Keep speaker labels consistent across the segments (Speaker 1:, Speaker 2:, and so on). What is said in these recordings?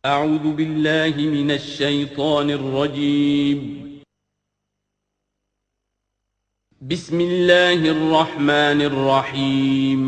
Speaker 1: اعوذ باللہ من الشیطان الرجیم بسم اللہ الرحمن الرحیم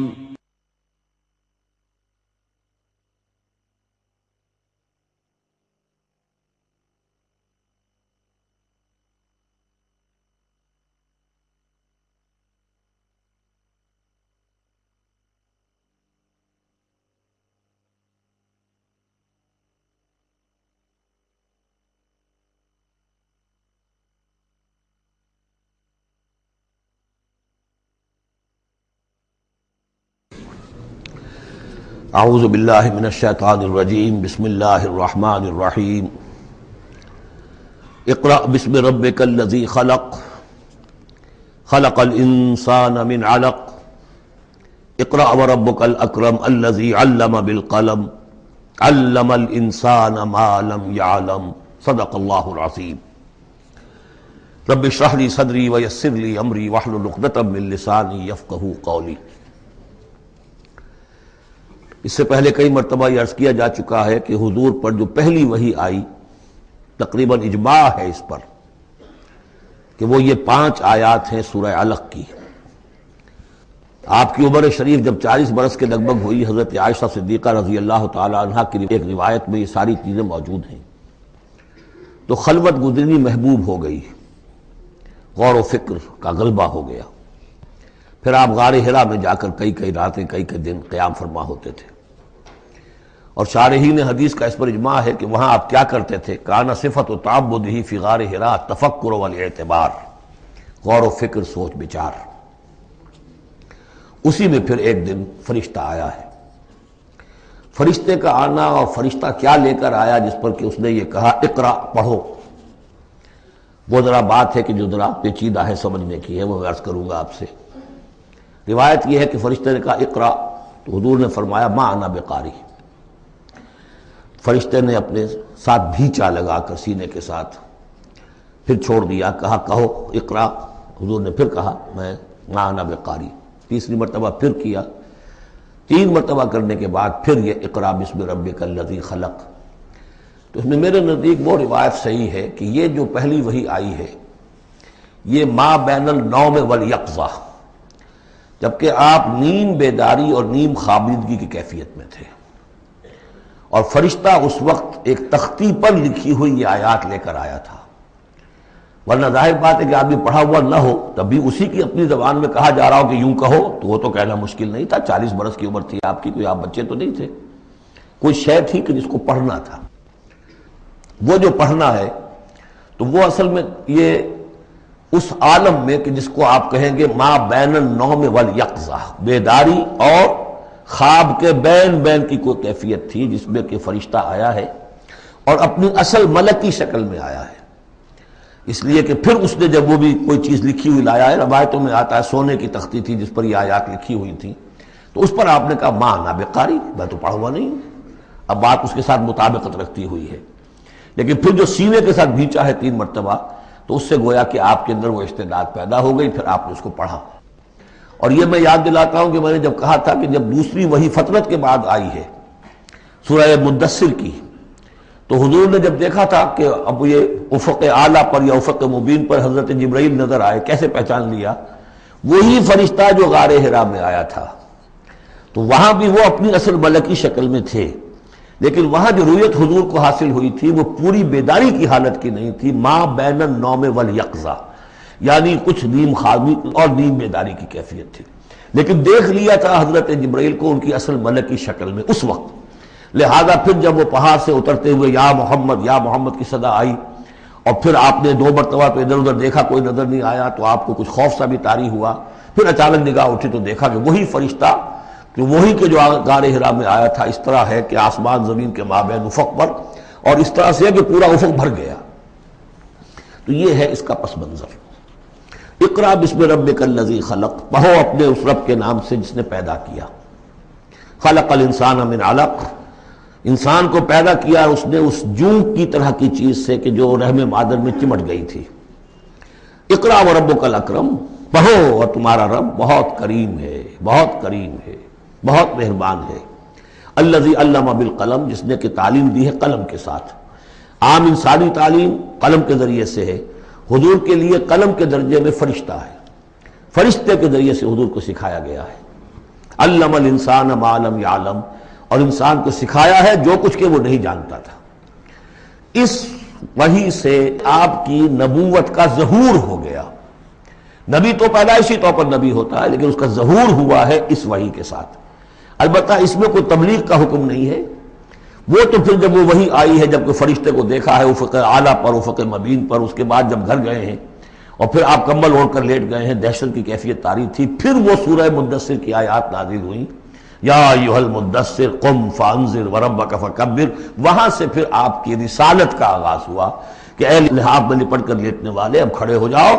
Speaker 2: اعوذ باللہ من الشیطان الرجیم بسم اللہ الرحمن الرحیم اقرأ بسم ربک الذی خلق خلق الانسان من علق اقرأ وربک الاکرم الذی علم بالقلم علم الانسان ما لم يعلم صدق اللہ العظیم رب اشرح لی صدری ویسر لی امری واحلل عقدۃ من لسانی یفقہوا قولی۔ اس سے پہلے کئی مرتبہ یہ عرض کیا جا چکا ہے کہ حضور پر جو پہلی وحی آئی تقریباً اجماع ہے اس پر کہ وہ یہ 5 آیات ہیں سورہ علق کی۔ آپ کی عمر شریف جب 40 برس کے لگ بھگ ہوئی، حضرت عائشہ صدیقہ رضی اللہ تعالی عنہا کی ایک روایت میں یہ ساری چیزیں موجود ہیں، تو خلوت گزرنی محبوب ہو گئی، غور و فکر کا غلبہ ہو گیا۔ پھر آپ غار حرا میں جا کر کئی راتیں کئی دن قیام فرما ہوتے تھے، اور شارحین حدیث کا اس پر اجماع ہے کہ وہاں آپ کیا کرتے تھے؟ کان صفت و تعبدہ فی غار حرا تفکر والاعتبار، غور و فکر، سوچ بچار۔ اسی میں پھر ایک دن فرشتہ آیا ہے۔ فرشتے کا آنا اور فرشتہ کیا لے کر آیا جس پر کہ اس نے یہ کہا اقرا، پڑھو، وہ ذرا بات ہے کہ جو ذرا پیچیدہ ہے، سمجھنے کی ہے، وہ عرض کروں گا آپ سے۔ روایت یہ ہے کہ فرشتے نے کہا اقرا، تو حضور نے فرمایا ما انا بقاری۔ فرشتے نے اپنے ساتھ بھیچا لگا کر سینے کے ساتھ، پھر چھوڑ دیا، کہا کہو اقرا۔ حضور نے پھر کہا میں ما انا بقاری، تیسری مرتبہ پھر کیا، 3 مرتبہ کرنے کے بعد پھر یہ اقرا بسم ربک الذی خلق۔ تو اس میں میرے نزدیک وہ روایت صحیح ہے کہ یہ جو پہلی وحی آئی ہے یہ ما بین النوم والیقظہ، جبکہ آپ نیم بیداری اور نیم خوابیدگی کی کیفیت میں تھے، اور فرشتہ اس وقت ایک تختی پر لکھی ہوئی یہ آیات لے کر آیا تھا۔ ورنہ ظاہر بات ہے کہ آدمی پڑھا ہوا نہ ہو تب بھی اسی کی اپنی زبان میں کہا جا رہا ہو کہ یوں کہو، تو وہ تو کہنا مشکل نہیں تھا۔ 40 برس کی عمر تھی آپ کی، کوئی آپ بچے تو نہیں تھے، کوئی شے تھی کہ جس کو پڑھنا تھا۔ وہ جو پڑھنا ہے تو وہ اصل میں یہ اس عالم میں کہ جس کو آپ کہیں گے ما بین النوم والیقظہ، بیداری اور خواب کے بین کی کوئی کیفیت تھی جس میں کہ فرشتہ آیا ہے اور اپنی اصل ملکی شکل میں آیا ہے۔ اس لیے کہ پھر اس نے جب وہ بھی کوئی چیز لکھی ہوئی لایا ہے، روایتوں میں آتا ہے سونے کی تختی تھی جس پر یہ آیات لکھی ہوئی تھیں، تو اس پر آپ نے کہا ما انا بقاری، میں تو پڑھا ہوا نہیں ہوں۔ اب بات اس کے ساتھ مطابقت رکھتی ہوئی ہے، لیکن پھر جو سینے کے ساتھ بھیچا ہے 3 مرتبہ، تو اس سے گویا کہ آپ کے اندر وہ استعداد پیدا ہو گئی، پھر آپ نے اس کو پڑھا۔ اور یہ میں یاد دلاتا ہوں کہ میں نے جب کہا تھا کہ جب دوسری وحی فترت کے بعد آئی ہے سورہ مدثر کی، تو حضور نے جب دیکھا تھا کہ اب یہ افق اعلیٰ پر یا افق مبین پر حضرت جبرائیل نظر آئے، کیسے پہچان لیا؟ وہی فرشتہ جو غار حرا میں آیا تھا، تو وہاں بھی وہ اپنی اصل ملکی شکل میں تھے، لیکن وہاں جو رویت حضور کو حاصل ہوئی تھی وہ پوری بیداری کی حالت کی نہیں تھی، ما بین النوم والیقظہ، یعنی کچھ نیم خوابی اور نیم بیداری کی کیفیت تھی، لیکن دیکھ لیا تھا حضرت جبرائیل کو ان کی اصل ملکی شکل میں اس وقت۔ لہذا پھر جب وہ پہاڑ سے اترتے ہوئے یا محمد کی صدا آئی، اور پھر آپ نے 2 مرتبہ تو ادھر ادھر دیکھا، کوئی نظر نہیں آیا، تو آپ کو کچھ خوف سا بھی طاری ہوا۔ پھر اچانک نگاہ اٹھی تو دیکھا کہ وہی فرشتہ کہ وہی کے جو غار حرا میں آیا تھا، اس طرح ہے کہ آسمان زمین کے مابین افق پر، اور اس طرح سے ہے کہ پورا افق بھر گیا۔ تو یہ ہے اس کا پس منظر۔ اقرا بسم ربک الذی خلق، پڑھو اپنے اس رب کے نام سے جس نے پیدا کیا۔ خلق الانسان من علق، انسان کو پیدا کیا اس نے اس جون کی طرح کی چیز سے کہ جو رحم مادر میں چمٹ گئی تھی۔ اقرا وربک الاکرم، پڑھو اور تمہارا رب بہت کریم ہے، بہت کریم ہے، بہت مہربان ہے۔ الذی علم بالقلم، جس نے کہ تعلیم دی ہے قلم کے ساتھ. عام انسانی تعلیم قلم کے ذریعے سے ہے، حضور کے لیے قلم کے درجے میں فرشتہ ہے، فرشتے کے ذریعے سے حضور کو سکھایا گیا ہے. علم الانسان ما لم یعلم، اور انسان کو سکھایا ہے جو کچھ کہ وہ نہیں جانتا تھا. اس وحی سے آپ کی نبوت کا ظہور ہو گیا. نبی تو پیدائشی طور پر نبی ہوتا ہے، لیکن اس کا ظہور ہوا ہے اس وحی کے ساتھ. البتہ اس میں کوئی تبلیغ کا حکم نہیں ہے، وہ تو پھر جب وہ وحی آئی ہے، جب کوئی فرشتے کو دیکھا ہے افق اعلیٰ پر، افق مبین پر، اس کے بعد جب گھر گئے ہیں اور پھر آپ کمبل اوڑھ کر لیٹ گئے ہیں، دہشت کی کیفیت طاری تھی، پھر وہ سورہ مدثر کی آیات نازل ہوئیں، یا ایھا المدثر قم فانذر وربک فکبر. وہاں سے پھر آپ کی رسالت کا آغاز ہوا کہ اے لحاف میں لپٹ کر لیٹنے والے، اب کھڑے ہو جاؤ،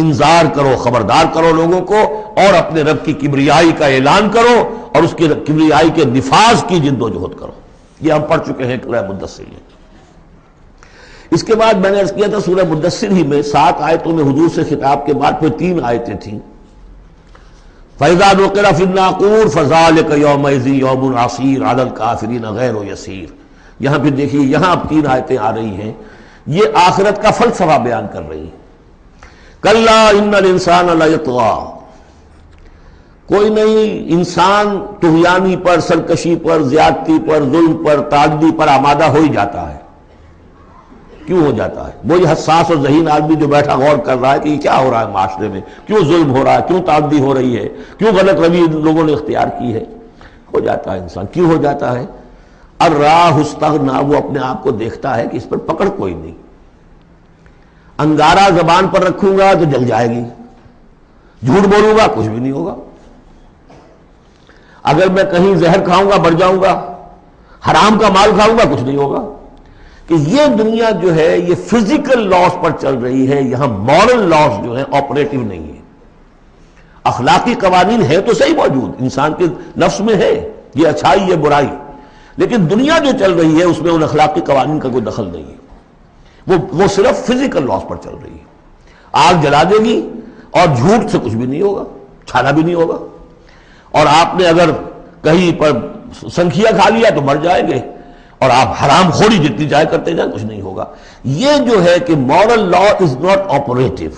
Speaker 2: انذار کرو، خبردار کرو لوگوں کو، اور اپنے رب کی کبریائی کا اعلان کرو اور اس کی کبریائی کے نفاذ کی جد و جہد کرو. یہ ہم پڑھ چکے ہیں سورہ مدثر میں. اس کے بعد میں نے عرض کیا تھا سورہ مدثر ہی میں 7 آیتوں میں حضور سے خطاب کے بعد پھر 3 آیتیں تھیں. فَإِذَا نُقِرَ فِي النَّاقُورِ فَذَلِكَ يَوْمَئِذٍ يَوْمٌ عَسِيرٌ عَلَى الْكَافِرِينَ غَيْرُ يَسِيرٌ. یہاں پھر دیکھیے، یہاں اب 3 آیتیں آ رہی ہیں، یہ آخرت کا فلسفہ بیان کر رہی ہیں. کَلَّا إِنَّ الْإِنسَانَ لَيَطْغَىٰ، کوئی نہیں، انسان طغیانی پر، سرکشی پر، زیادتی پر، ظلم پر، تعدی پر آمادہ ہو ہی جاتا ہے. کیوں ہو جاتا ہے؟ وہی حساس اور ذہین آدمی جو بیٹھا غور کر رہا ہے کہ یہ کیا ہو رہا ہے معاشرے میں، کیوں ظلم ہو رہا ہے، کیوں تعدی ہو رہی ہے، کیوں غلط روی لوگوں نے اختیار کی ہے. ہو جاتا ہے انسان. کیوں ہو جاتا ہے؟ الراہ استغنا، وہ اپنے آپ کو دیکھتا ہے کہ اس پر پکڑ کوئی نہیں. انگارہ زبان پر رکھوں گا تو جل جائے گی، جھوٹ بولوں گا کچھ بھی نہیں ہوگا، اگر میں کہیں زہر کھاؤں گا مر جاؤں گا، حرام کا مال کھاؤں گا کچھ نہیں ہوگا. کہ یہ دنیا جو ہے یہ فزیکل لاز پر چل رہی ہے، یہاں مورل لاز جو ہے آپریٹو نہیں ہے. اخلاقی قوانین ہے تو صحیح موجود، انسان کے نفس میں ہے، یہ اچھائی یہ برائی، لیکن دنیا جو چل رہی ہے اس میں ان اخلاقی قوانین کا کوئی دخل نہیں ہے. وہ صرف فزیکل لاز پر چل رہی ہے. آگ جلا دے گی اور جھوٹ سے کچھ بھی نہیں ہوگا، چھانا بھی نہیں ہوگا. اور آپ نے اگر کہیں پر سنکھیا کھا لیا تو مر جائیں گے، اور آپ حرام خوری جتنی چاہے کرتے جائیں کچھ نہیں ہوگا. یہ جو ہے کہ moral law is not operative,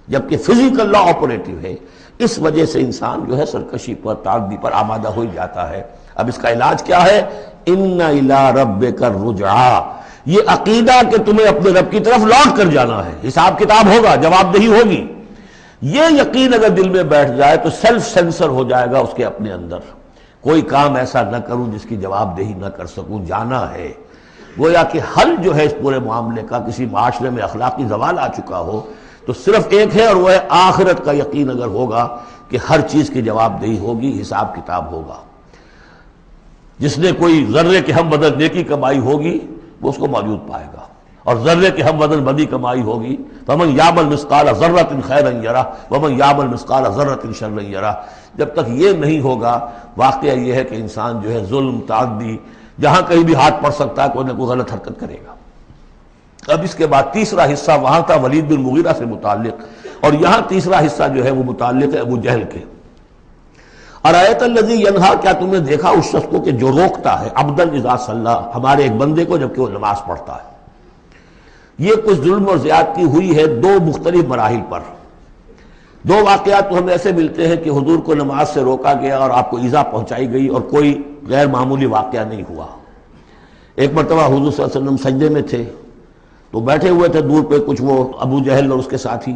Speaker 2: جبکہ فزیکل لا آپریٹو ہے. اس وجہ سے انسان جو ہے سرکشی پر، تعدی پر آمادہ ہو جاتا ہے. اب اس کا علاج کیا ہے؟ ان الی ربک الرجعی، یہ عقیدہ کہ تمہیں اپنے رب کی طرف لوٹ کر جانا ہے، حساب کتاب ہوگا، جواب دہی ہوگی. یہ یقین اگر دل میں بیٹھ جائے تو سیلف سینسر ہو جائے گا اس کے اپنے اندر. کوئی کام ایسا نہ کروں جس کی جواب دہی نہ کر سکوں، جانا ہے. گویا کہ حل جو ہے اس پورے معاملے کا، کسی معاشرے میں اخلاقی زوال آ چکا ہو تو صرف ایک ہے، اور وہ ہے آخرت کا یقین اگر ہوگا کہ ہر چیز کی جواب دہی ہوگی، حساب کتاب ہوگا. جس نے کوئی ذرے کے ہم بدل نیکی کمائی ہوگی وہ اس کو موجود پائے گا، اور ذرے کے ہم بدل بدی کمائی ہوگی. فمن یعمل مثقال ذرۃ خیرا یرہ ومن یعمل مثقال ذرۃ شرا یرہ. جب تک یہ نہیں ہوگا، واقعہ یہ ہے کہ انسان جو ہے ظلم، تعدی، جہاں کہیں بھی ہاتھ پڑ سکتا ہے کوئی نہ کوئی غلط حرکت کرے گا. اب اس کے بعد تیسرا حصہ وہاں تھا ولید بن مغیرہ سے متعلق، اور یہاں تیسرا حصہ جو ہے وہ متعلق ہے ابو جہل کے. ارایت الذی ینہا، کیا تم نے دیکھا اس شخص کو کہ جو روکتا ہے، عبدا اذا صلی، ہمارے ایک بندے کو جبکہ وہ نماز پڑھتا ہے. یہ کچھ ظلم اور زیادتی ہوئی ہے 2 مختلف مراحل پر. 2 واقعات تو ہمیں ایسے ملتے ہیں کہ حضور کو نماز سے روکا گیا اور آپ کو ایذا پہنچائی گئی اور کوئی غیر معمولی واقعہ نہیں ہوا. ایک مرتبہ حضور صلی اللہ علیہ وسلم سجدے میں تھے تو بیٹھے ہوئے تھے دور پہ کچھ وہ ابو جہل اور اس کے ساتھی.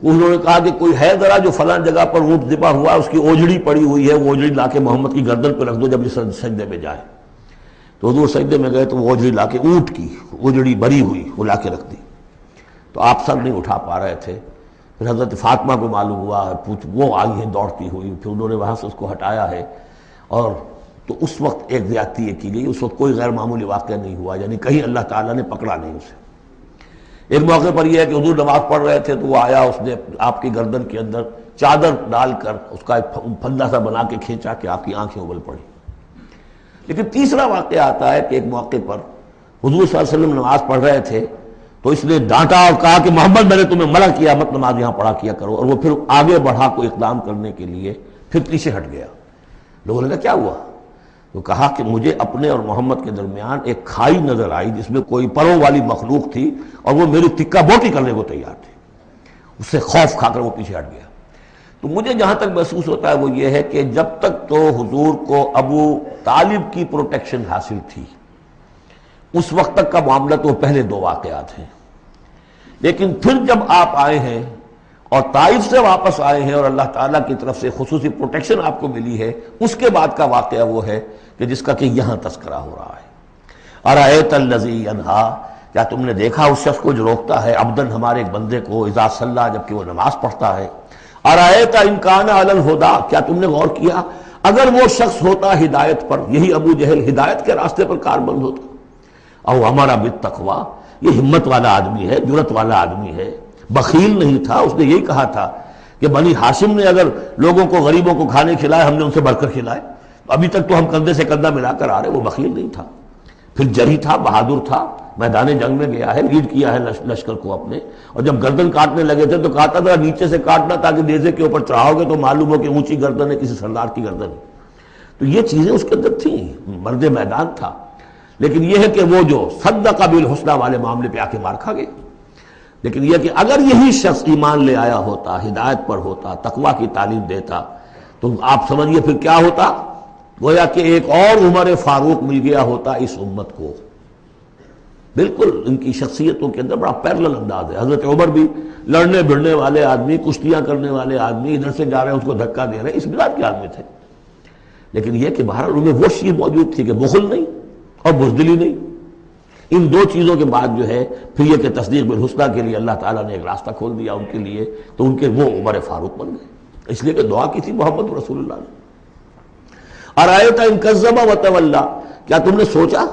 Speaker 2: انہوں نے کہا کہ کوئی ہے ذرا جو فلاں جگہ پر اونٹ ذبح ہوا، اس کی اوجڑی پڑی ہوئی ہے، وہ اوجڑی لا کے محمد کی گردن پہ رکھ دو جب یہ سجدے میں جائے. تو حضور سجدے میں گئے تو وہ اوجڑی لا کے، اونٹ کی اوجڑی بری ہوئی وہ لا کے رکھ دی. تو آپ سر نہیں اٹھا پا رہے تھے. پھر حضرت فاطمہ کو معلوم ہوا، وہ آئی ہیں دوڑتی ہوئی، پھر انہوں نے وہاں سے اس کو ہٹایا ہے. اور تو اس وقت ایک زیادتی یہ کی گئی، اس وقت کوئی غیر معمولی واقعہ نہیں ہوا، یعنی کہیں اللہ تعالیٰ نے پکڑا نہیں اسے. ایک موقع پر یہ ہے کہ حضور نماز پڑھ رہے تھے تو وہ آیا، اس نے آپ کی گردن کے اندر چادر ڈال کر اس کا ایک پھندا سا بنا کے کھینچا کہ آپ کی آنکھیں ابل پڑی. لیکن تیسرا واقعہ آتا ہے کہ ایک موقع پر حضور صلی اللہ علیہ وسلم نماز پڑھ رہے تھے تو اس نے ڈانٹا اور کہا کہ محمد میں نے تمہیں منع کیا مت نماز یہاں پڑھا کیا کرو. اور وہ پھر آگے بڑھا کوئی اقدام کرنے کے لیے پھر پیچھے ہٹ گیا. لوگوں نے کہا کیا ہوا؟ تو کہا کہ مجھے اپنے اور محمد کے درمیان ایک کھائی نظر آئی جس میں کوئی پروں والی مخلوق تھی اور وہ میری تکہ بوٹی کرنے کو تیار تھی. اس سے خوف کھا کر وہ پیچھے ہٹ گیا. تو مجھے جہاں تک محسوس ہوتا ہے وہ یہ ہے کہ جب تک تو حضور کو ابو طالب کی پروٹیکشن حاصل تھی اس وقت تک کا معاملہ تو پہلے دو واقعات ہیں. لیکن پھر جب آپ آئے ہیں اور طائف سے واپس آئے ہیں اور اللہ تعالیٰ کی طرف سے خصوصی پروٹیکشن آپ کو ملی ہے، اس کے بعد کا واقعہ وہ ہے کہ جس کا کہ یہاں تذکرہ ہو رہا ہے. ارأیت الذی ینہا، کیا تم نے دیکھا اس شخص کو جو روکتا ہے عبدن ہمارے ایک بندے کو، اذا صلی جبکہ وہ نماز پڑھتا ہے. ارأیت ان کان علی الہدی، کیا تم نے غور کیا اگر وہ شخص ہوتا ہدایت پر، یہی ابو جہل ہدایت کے راستے پر کاربند ہوتا. او امر بالتقوی، یہ ہمت والا آدمی ہے، جرت والا آدمی ہے، بخیل نہیں تھا. اس نے یہی کہا تھا کہ بنی ہاشم نے اگر لوگوں کو غریبوں کو کھانے کھلائے ہم نے ان سے بڑھ کر کھلائے، ابھی تک تو ہم کندھے سے کندھا ملا کر آ رہے. وہ بخیل نہیں تھا، پھر جری تھا، بہادر تھا، میدان جنگ میں گیا ہے، لیڈ کیا ہے لشکر کو اپنے. اور جب گردن کاٹنے لگے تھے تو کہتا تھا نیچے سے کاٹنا تاکہ نیزے کے اوپر چڑھاؤ گے تو معلوم ہو کہ اونچی گردن ہے کسی سردار کی گردن ہے. تو یہ چیزیں اس کے اندر تھیں، مرد میدان تھا. لیکن یہ ہے کہ وہ جو صدق بالحسنی والے معاملے پہ آ کے مار کھا گئے. لیکن یہ کہ اگر یہی شخص ایمان لے آیا ہوتا، ہدایت پر ہوتا، تقویٰ کی تعلیم دیتا، تو آپ سمجھیے پھر کیا ہوتا. گویا کہ ایک اور عمر فاروق مل گیا ہوتا اس امت کو. بالکل ان کی شخصیتوں کے اندر بڑا پیرلل انداز ہے. حضرت عمر بھی لڑنے بھڑنے والے آدمی، کشتیاں کرنے والے آدمی، ادھر سے جا رہے ہیں اس کو دھکا دے رہے ہیں، اس مزاج کے آدمی تھے. لیکن یہ کہ بہرحال ان میں وہ چیز موجود تھی کہ بخل نہیں اور بزدلی نہیں. ان دو چیزوں کے بعد جو ہے پھر یہ کہ تصدیق بالحسنی کے لیے اللہ تعالیٰ نے ایک راستہ کھول دیا ان کے لیے، تو ان کے وہ عمر فاروق بن گئے. اس لیے کہ دعا کی تھی محمد رسول اللہ نے. ارأیت ان کذب وتولی، کیا تم نے سوچا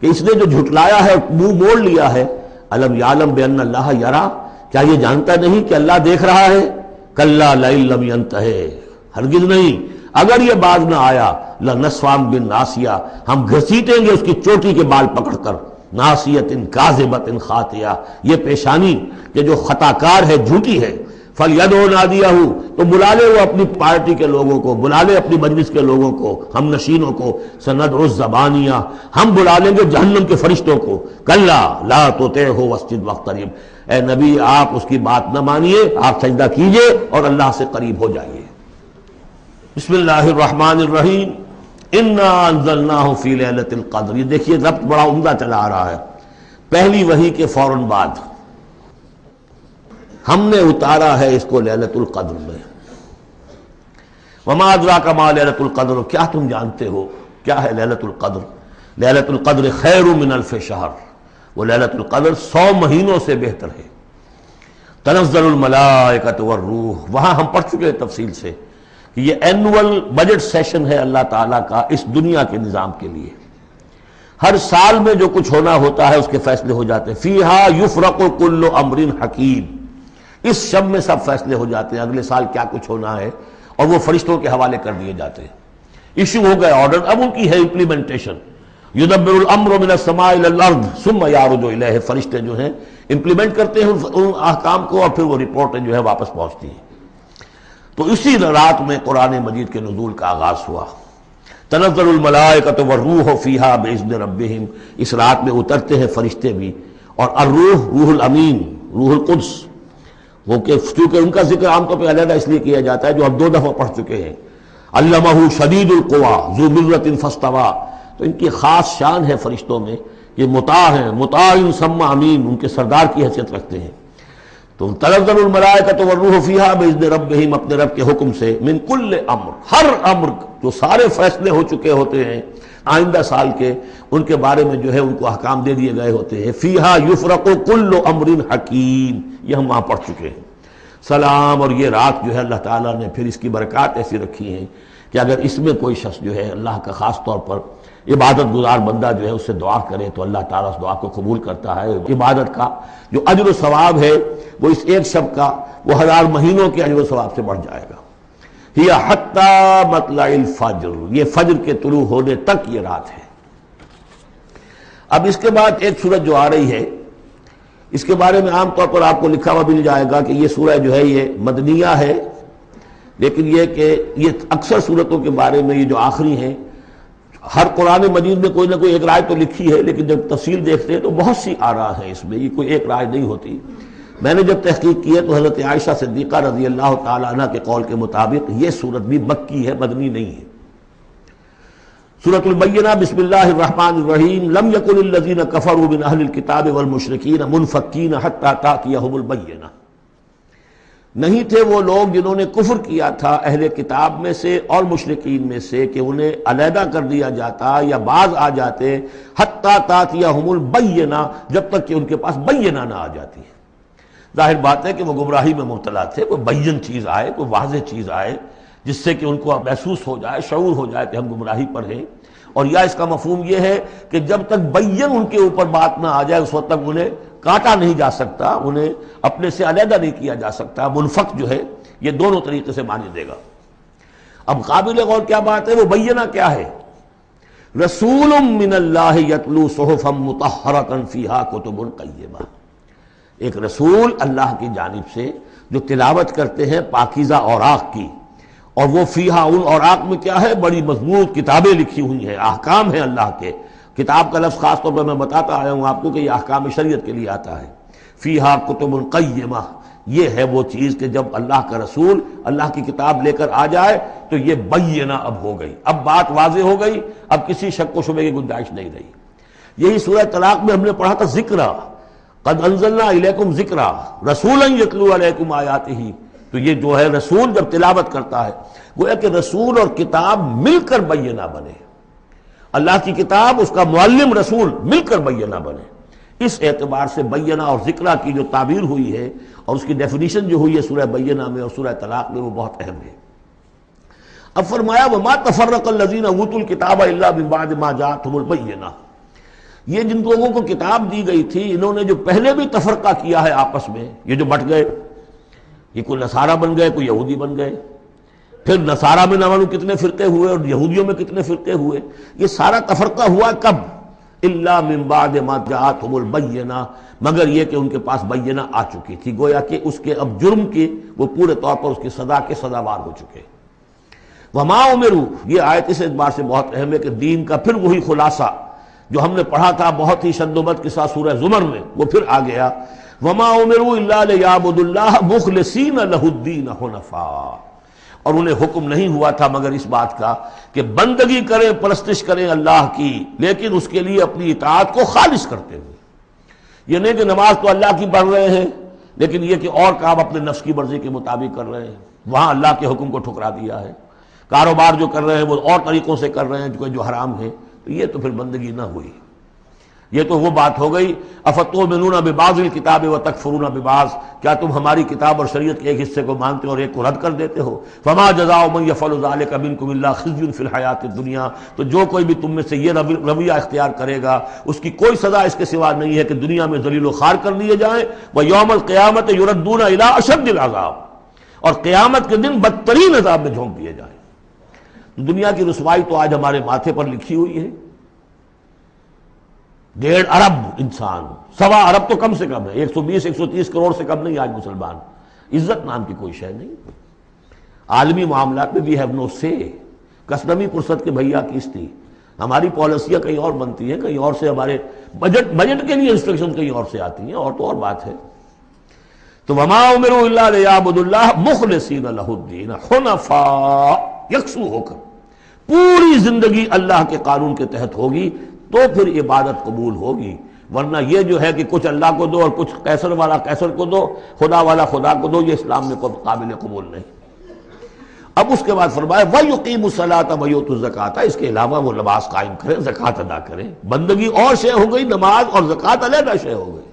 Speaker 2: کہ اس نے جو جھٹلایا ہے منہ موڑ لیا ہے، الم یعلم بان اللہ یری، کیا یہ جانتا نہیں کہ اللہ دیکھ رہا ہے. کلا لئن لم ینتہ، ہرگز نہیں اگر یہ باز نہ آیا، لنصفا بالناصیہ، ہم گھسیٹیں گے اس کی چوٹی کے بال پکڑ کر. ناصیۃ کاذبۃ خاطئہ، یہ پیشانی کہ جو خطا کار ہے، جھوٹی ہے. فلیدعو نادیہ، تو بلا لے وہ اپنی پارٹی کے لوگوں کو، بلا لے اپنی مجلس کے لوگوں کو، ہم نشینوں کو. سندعو الزبانیہ، ہم بلا لیں گے جہنم کے فرشتوں کو. کلا لا تطعہ واسجد واقترب، اے نبی آپ اس کی بات نہ مانیے، آپ سجدہ کیجئے اور اللہ سے قریب ہو جائیے. بسم اللہ الرحمن الرحیم. انا انزلناہ فی لیلۃ القدر، یہ دیکھیے ربط بڑا عمدہ چلا آ رہا ہے. پہلی وحی کے فوراً بعد ہم نے اتارا ہے اس کو لیلۃ القدر میں. وما ادراک ما لیلۃ القدر، کیا تم جانتے ہو کیا ہے لیلۃ القدر. لیلۃ القدر خیر من الف شہر، وہ لیلۃ القدر 100 مہینوں سے بہتر ہے. تنزل الملائکۃ والروح، وہاں ہم پڑھ چکے ہیں تفصیل سے کہ یہ اینول بجٹ سیشن ہے اللہ تعالیٰ کا اس دنیا کے نظام کے لیے. ہر سال میں جو کچھ ہونا ہوتا ہے اس کے فیصلے ہو جاتے ہیں. فیہا یفرق کل امر حکیم، اس شب میں سب فیصلے ہو جاتے ہیں اگلے سال کیا کچھ ہونا ہے، اور وہ فرشتوں کے حوالے کر دیے جاتے ہیں. ایشو ہو گئے آرڈر، اب ان کی ہے امپلیمنٹیشن. یدبر الامر من السماء الى الارض ثم یعرج الیہ، فرشتے جو ہیں امپلیمنٹ کرتے ہیں ان احکام کو اور پھر وہ رپورٹیں جو ہے واپس پہنچتی ہیں. تو اسی رات میں قرآن مجید کے نزول کا آغاز ہوا. تنزل الملائکۃ والروح فیہا باذن ربہم، اس رات میں اترتے ہیں فرشتے بھی، اور الروح روح الامین، روح القدس، وہ کہ چونکہ ان کا ذکر عام طور پہ علیحدہ اس لیے کیا جاتا ہے جو ہم 2 دفعہ پڑھ چکے ہیں. علمہ شدید القویٰ ذو مرۃ فاستویٰ، تو ان کی خاص شان ہے فرشتوں میں کہ مطاع ہیں، مطاع ثم امین، ان کے سردار کی حیثیت رکھتے ہیں. تو تنزل الملائکۃ والروح فیہا باذن ربہم، اپنے رب کے حکم سے، من کل امر، ہر امر، جو سارے فیصلے ہو چکے ہوتے ہیں آئندہ سال کے، ان کے بارے میں جو ہے ان کو احکام دے دیے گئے ہوتے ہیں. فیہا یفرق کل امر حکیم، یہ ہم وہاں پڑھ چکے ہیں. سلام، اور یہ رات جو ہے اللہ تعالیٰ نے پھر اس کی برکات ایسی رکھی ہیں کہ اگر اس میں کوئی شخص جو ہے اللہ کا خاص طور پر عبادت گزار بندہ جو ہے اس سے دعا کرے تو اللہ تعالیٰ اس دعا کو قبول کرتا ہے. عبادت کا جو اجر و ثواب ہے وہ اس ایک شب کا وہ 1000 مہینوں کے اجر و ثواب سے بڑھ جائے گا. ہی حتی مطلع الفجر، یہ فجر کے طلوع ہونے تک یہ رات ہے. اب اس کے بعد ایک سورت جو آ رہی ہے اس کے بارے میں عام طور پر آپ کو لکھا ہوا مل جائے گا کہ یہ سورہ جو ہے یہ مدنیہ ہے، لیکن یہ کہ یہ اکثر سورتوں کے بارے میں یہ جو آخری ہیں ہر قرآن مجید میں کوئی نہ کوئی ایک رائے تو لکھی ہے، لیکن جب تفصیل دیکھتے ہیں تو بہت سی آراء ہیں اس میں، یہ کوئی ایک رائے نہیں ہوتی۔ میں نے جب تحقیق کی ہے تو حضرت عائشہ صدیقہ رضی اللہ تعالی عنہ کے قول کے مطابق یہ سورت بھی مکی ہے، مدنی نہیں ہے۔ سورۃ البینہ، بسم اللہ الرحمن الرحیم، لم یکن الذین کفروا من اہل الکتاب والمشرکین منفکین حتی تأتیہم البینہ، نہیں تھے وہ لوگ جنہوں نے کفر کیا تھا اہل کتاب میں سے اور مشرکین میں سے کہ انہیں علیحدہ کر دیا جاتا یا باز آ جاتے حتی تأتیہم البینہ، جب تک کہ ان کے پاس بینہ نہ آ جاتی ہے۔ ظاہر بات ہے کہ وہ گمراہی میں مبتلا تھے، کوئی بین چیز آئے، کوئی واضح چیز آئے جس سے کہ ان کو محسوس ہو جائے، شعور ہو جائے کہ ہم گمراہی پر ہیں۔ اور یا اس کا مفہوم یہ ہے کہ جب تک بین ان کے اوپر بات نہ آ جائے اس وقت تک انہیں کاٹا نہیں جا سکتا، انہیں اپنے سے علیحدہ نہیں کیا جا سکتا۔ منفق جو ہے یہ دونوں طریقے سے معنی دے گا۔ اب قابل غور کیا بات ہے، وہ بینہ کیا ہے؟ رسول من اللہ یتلو صحفا مطہرۃ فیہا کتب قیمہ، ایک رسول اللہ کی جانب سے جو تلاوت کرتے ہیں پاکیزہ اوراق کی، اور وہ فیہا، ان اوراق میں کیا ہے؟ بڑی مضبوط کتابیں لکھی ہوئی ہیں، احکام ہیں اللہ کے۔ کتاب کا لفظ خاص طور پر میں بتاتا آیا ہوں آپ کو کہ یہ احکام شریعت کے لیے آتا ہے۔ فیہا کتب قیمہ، یہ ہے وہ چیز کہ جب اللہ کا رسول اللہ کی کتاب لے کر آ جائے تو یہ بینہ اب ہو گئی، اب بات واضح ہو گئی، اب کسی شک و شبے کی گنجائش نہیں رہی۔ یہی سورہ طلاق میں ہم نے پڑھا تھا ذکرہ، قد انزلنا الیکم ذکرا رسولا یتلو علیکم آیاتہ، تو یہ جو ہے رسول جب تلاوت کرتا ہے، گویا کہ رسول اور کتاب مل کر بینہ بنے، اللہ کی کتاب اس کا معلم رسول مل کر بینہ بنے۔ اس اعتبار سے بینہ اور ذکرہ کی جو تعبیر ہوئی ہے اور اس کی ڈیفینیشن جو ہوئی ہے سورہ بینہ میں اور سورہ طلاق میں، وہ بہت اہم ہے۔ اب فرمایا وما تفرق الذین اوتوا الکتاب الا من بعد ما جاءتهم البینہ، یہ جن لوگوں کو کتاب دی گئی تھی انہوں نے جو پہلے بھی تفرقہ کیا ہے آپس میں، یہ جو بٹ گئے، یہ کوئی نصارہ بن گئے، کوئی یہودی بن گئے، پھر نصارہ میں نہ معلوم کتنے فرقے ہوئے اور یہودیوں میں کتنے فرقے ہوئے، یہ سارا تفرقہ ہوا کب؟ الا من بعد ما جاءتهم البینہ، مگر یہ کہ ان کے پاس بینہ آ چکی تھی، گویا کہ اس کے اب جرم کے وہ پورے طور پر اس کی سزا کے سزاوار ہو چکے۔ وما امروا، یہ آیت اس اعتبار سے بہت اہم ہے کہ دین کا پھر وہی خلاصہ جو ہم نے پڑھا تھا بہت ہی شد و بد کے ساتھ سورہ زمر میں، وہ پھر آ گیا۔ وما امروا الا لیعبدوا اللہ مخلصین لہ الدین حنفاء، اور انہیں حکم نہیں ہوا تھا مگر اس بات کا کہ بندگی کریں، پرستش کریں اللہ کی، لیکن اس کے لیے اپنی اطاعت کو خالص کرتے ہوئے۔ یہ نہیں کہ نماز تو اللہ کی پڑھ رہے ہیں لیکن یہ کہ اور کام اپنے نفس کی مرضی کے مطابق کر رہے ہیں، وہاں اللہ کے حکم کو ٹھکرا دیا ہے۔ کاروبار جو کر رہے ہیں وہ اور طریقوں سے کر رہے ہیں جو حرام ہے، تو یہ تو پھر بندگی نہ ہوئی۔ یہ تو وہ بات ہو گئی افتؤمنون ببعض الکتاب وتکفرون ببعض، کیا تم ہماری کتاب اور شریعت کے ایک حصے کو مانتے ہو اور ایک کو رد کر دیتے ہو؟ فما جزاء من یفعل ذلک منکم الا خزی فی الحیاۃ الدنیا، تو جو کوئی بھی تم میں سے یہ رویہ اختیار کرے گا اس کی کوئی سزا اس کے سوا نہیں ہے کہ دنیا میں ذلیل و خوار کر دیے جائیں، ویوم القیامۃ یردون الی اشد العذاب، اور قیامت کے دن بدترین عذاب میں جھونک دیے جائیں۔ دنیا کی رسوائی تو آج ہمارے ماتھے پر لکھی ہوئی ہے۔ 1.5 ارب انسان، 1.25 ارب تو کم سے کم ہے، 120-130 کروڑ سے کم نہیں آج مسلمان، عزت نام کی کوئی شے نہیں۔ عالمی معاملات میں وی ہیو نو سے، کسنمی پرست کے بھیا کیس تھی، ہماری پالیسیاں کہیں اور بنتی ہیں، کہیں اور سے ہمارے بجٹ کے لیے انسٹرکشن کہیں اور سے آتی ہیں، اور تو اور بات ہے۔ تو وما امروا الا لیعبدوا اللہ مخلصین لہ الدین حنفاء، یکسو ہو کر پوری زندگی اللہ کے قانون کے تحت ہوگی تو پھر عبادت قبول ہوگی، ورنہ یہ جو ہے کہ کچھ اللہ کو دو اور کچھ قیصر والا قیصر کو دو، خدا والا خدا کو دو، یہ اسلام میں قابل قبول نہیں۔ اب اس کے بعد فرمایا وَيُقِيمُ الصَّلَاةَ وَيُؤْتُ الزَّكَاةَ، اس کے علاوہ وہ نماز قائم کریں، زکوٰۃ ادا کریں۔ بندگی اور شے ہو گئی، نماز اور زکوٰۃ علیحدہ شے ہو گئی۔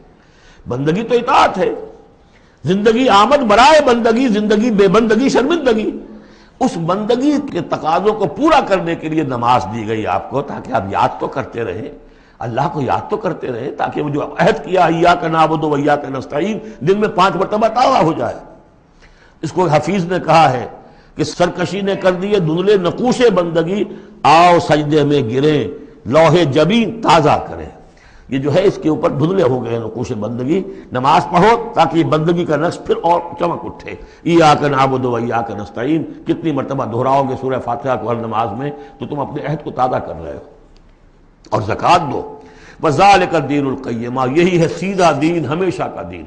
Speaker 2: بندگی تو اطاعت ہے، زندگی آمد برائے بندگی، زندگی بے بندگی شرمندگی۔ اس بندگی کے تقاضوں کو پورا کرنے کے لیے نماز دی گئی آپ کو، تاکہ آپ یاد تو کرتے رہیں، اللہ کو یاد تو کرتے رہیں، تاکہ وہ جو عہد کیا ایاک نعبد و ایاک نستعین دن میں 5 مرتبہ تازہ ہو جائے۔ اس کو حفیظ نے کہا ہے کہ سرکشی نے کر دیے دھندلے نقوش بندگی، آؤ سجدے میں گریں، لوح جبین تازہ کریں۔ یہ جو ہے اس کے اوپر دھندلے ہو گئے نقوش بندگی. نماز پڑھو تاکہ بندگی کا نقش پھر اور چمک اٹھے. ایاک نعبد و ایاک نستعین کتنی مرتبہ دہراؤ گے سورہ فاتحہ کو ہر نماز میں تو تم اپنے عہد کو تازہ کر رہے ہو. اور زکوٰۃ دو. وذالک الدین القیمہ یہی ہے سیدھا دین ہمیشہ کا دین.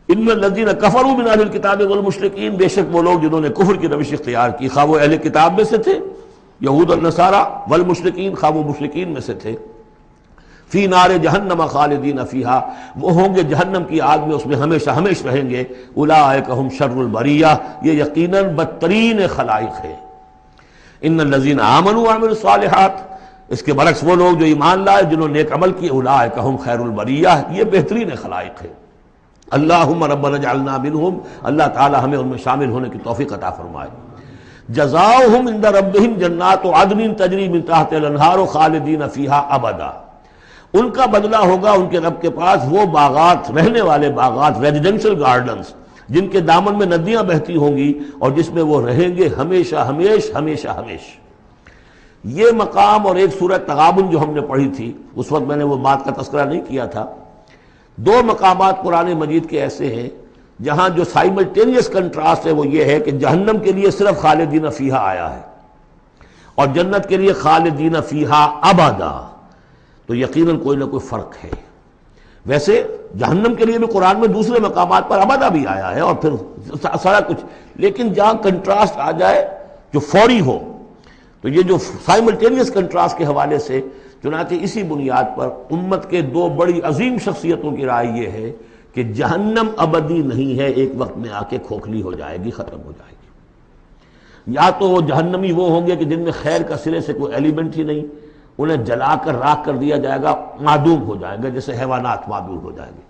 Speaker 2: ان الذین کفروا من اہل الکتاب والمشرکین بے شک وہ لوگ جنہوں نے کفر کی روش اختیار کی خواہ وہ اہل کتاب میں سے تھے یہود اور نصارہ والمشرکین خواہ وہ مشرکین میں سے تھے فی نار جہنم خالدین فیہا وہ ہوں گے جہنم کی آگ میں اس میں ہمیشہ ہمیشہ رہیں گے. اولئک ہم شر البریہ یہ یقیناً بدترین خلائق ہے. ان الذین آمنوا وعملوا الصالحات اس کے برعکس وہ لوگ جو ایمان لائے جنہوں نے نیک عمل کیے اولئک ہم خیر البریہ یہ بہترین خلائق ہے. اللہم ربنا اجعلنا منہم اللہ تعالی ہمیں ان میں شامل ہونے کی توفیق عطا فرمائے. جزاؤہم عند ربہم جنات عدن تجری من تحتہا الانہار خالدین فیہا ابدا ان کا بدلہ ہوگا ان کے رب کے پاس وہ باغات رہنے والے باغات ریزیڈینشل گارڈنز جن کے دامن میں ندیاں بہتی ہوں گی اور جس میں وہ رہیں گے ہمیشہ ہمیشہ ہمیشہ ہمیشہ. یہ مقام اور ایک سورہ تغابن جو ہم نے پڑھی تھی اس وقت میں نے وہ بات کا تذکرہ نہیں کیا تھا. دو مقامات قرآن مجید کے ایسے ہیں جہاں جو سائملٹینیس کنٹراسٹ ہے وہ یہ ہے کہ جہنم کے لیے صرف خالدین فیہا آیا ہے اور جنت کے لیے خالدین فیہا ابدا تو یقیناً کوئی نہ کوئی فرق ہے. ویسے جہنم کے لیے بھی قرآن میں دوسرے مقامات پر ابدا بھی آیا ہے اور پھر سارا کچھ لیکن جہاں کنٹراسٹ آ جائے جو فوری ہو تو یہ جو سائملٹینیس کنٹراسٹ کے حوالے سے چنانچہ اسی بنیاد پر امت کے دو بڑی عظیم شخصیتوں کی رائے یہ ہے کہ جہنم ابدی نہیں ہے ایک وقت میں آ کے کھوکھلی ہو جائے گی ختم ہو جائے گی. یا تو وہ جہنمی وہ ہوں گے کہ جن میں خیر کا سرے سے کوئی ایلیمنٹ ہی نہیں انہیں جلا کر راکھ کر دیا جائے گا معدوم ہو جائے گا جیسے حیوانات معدوم ہو جائیں گے.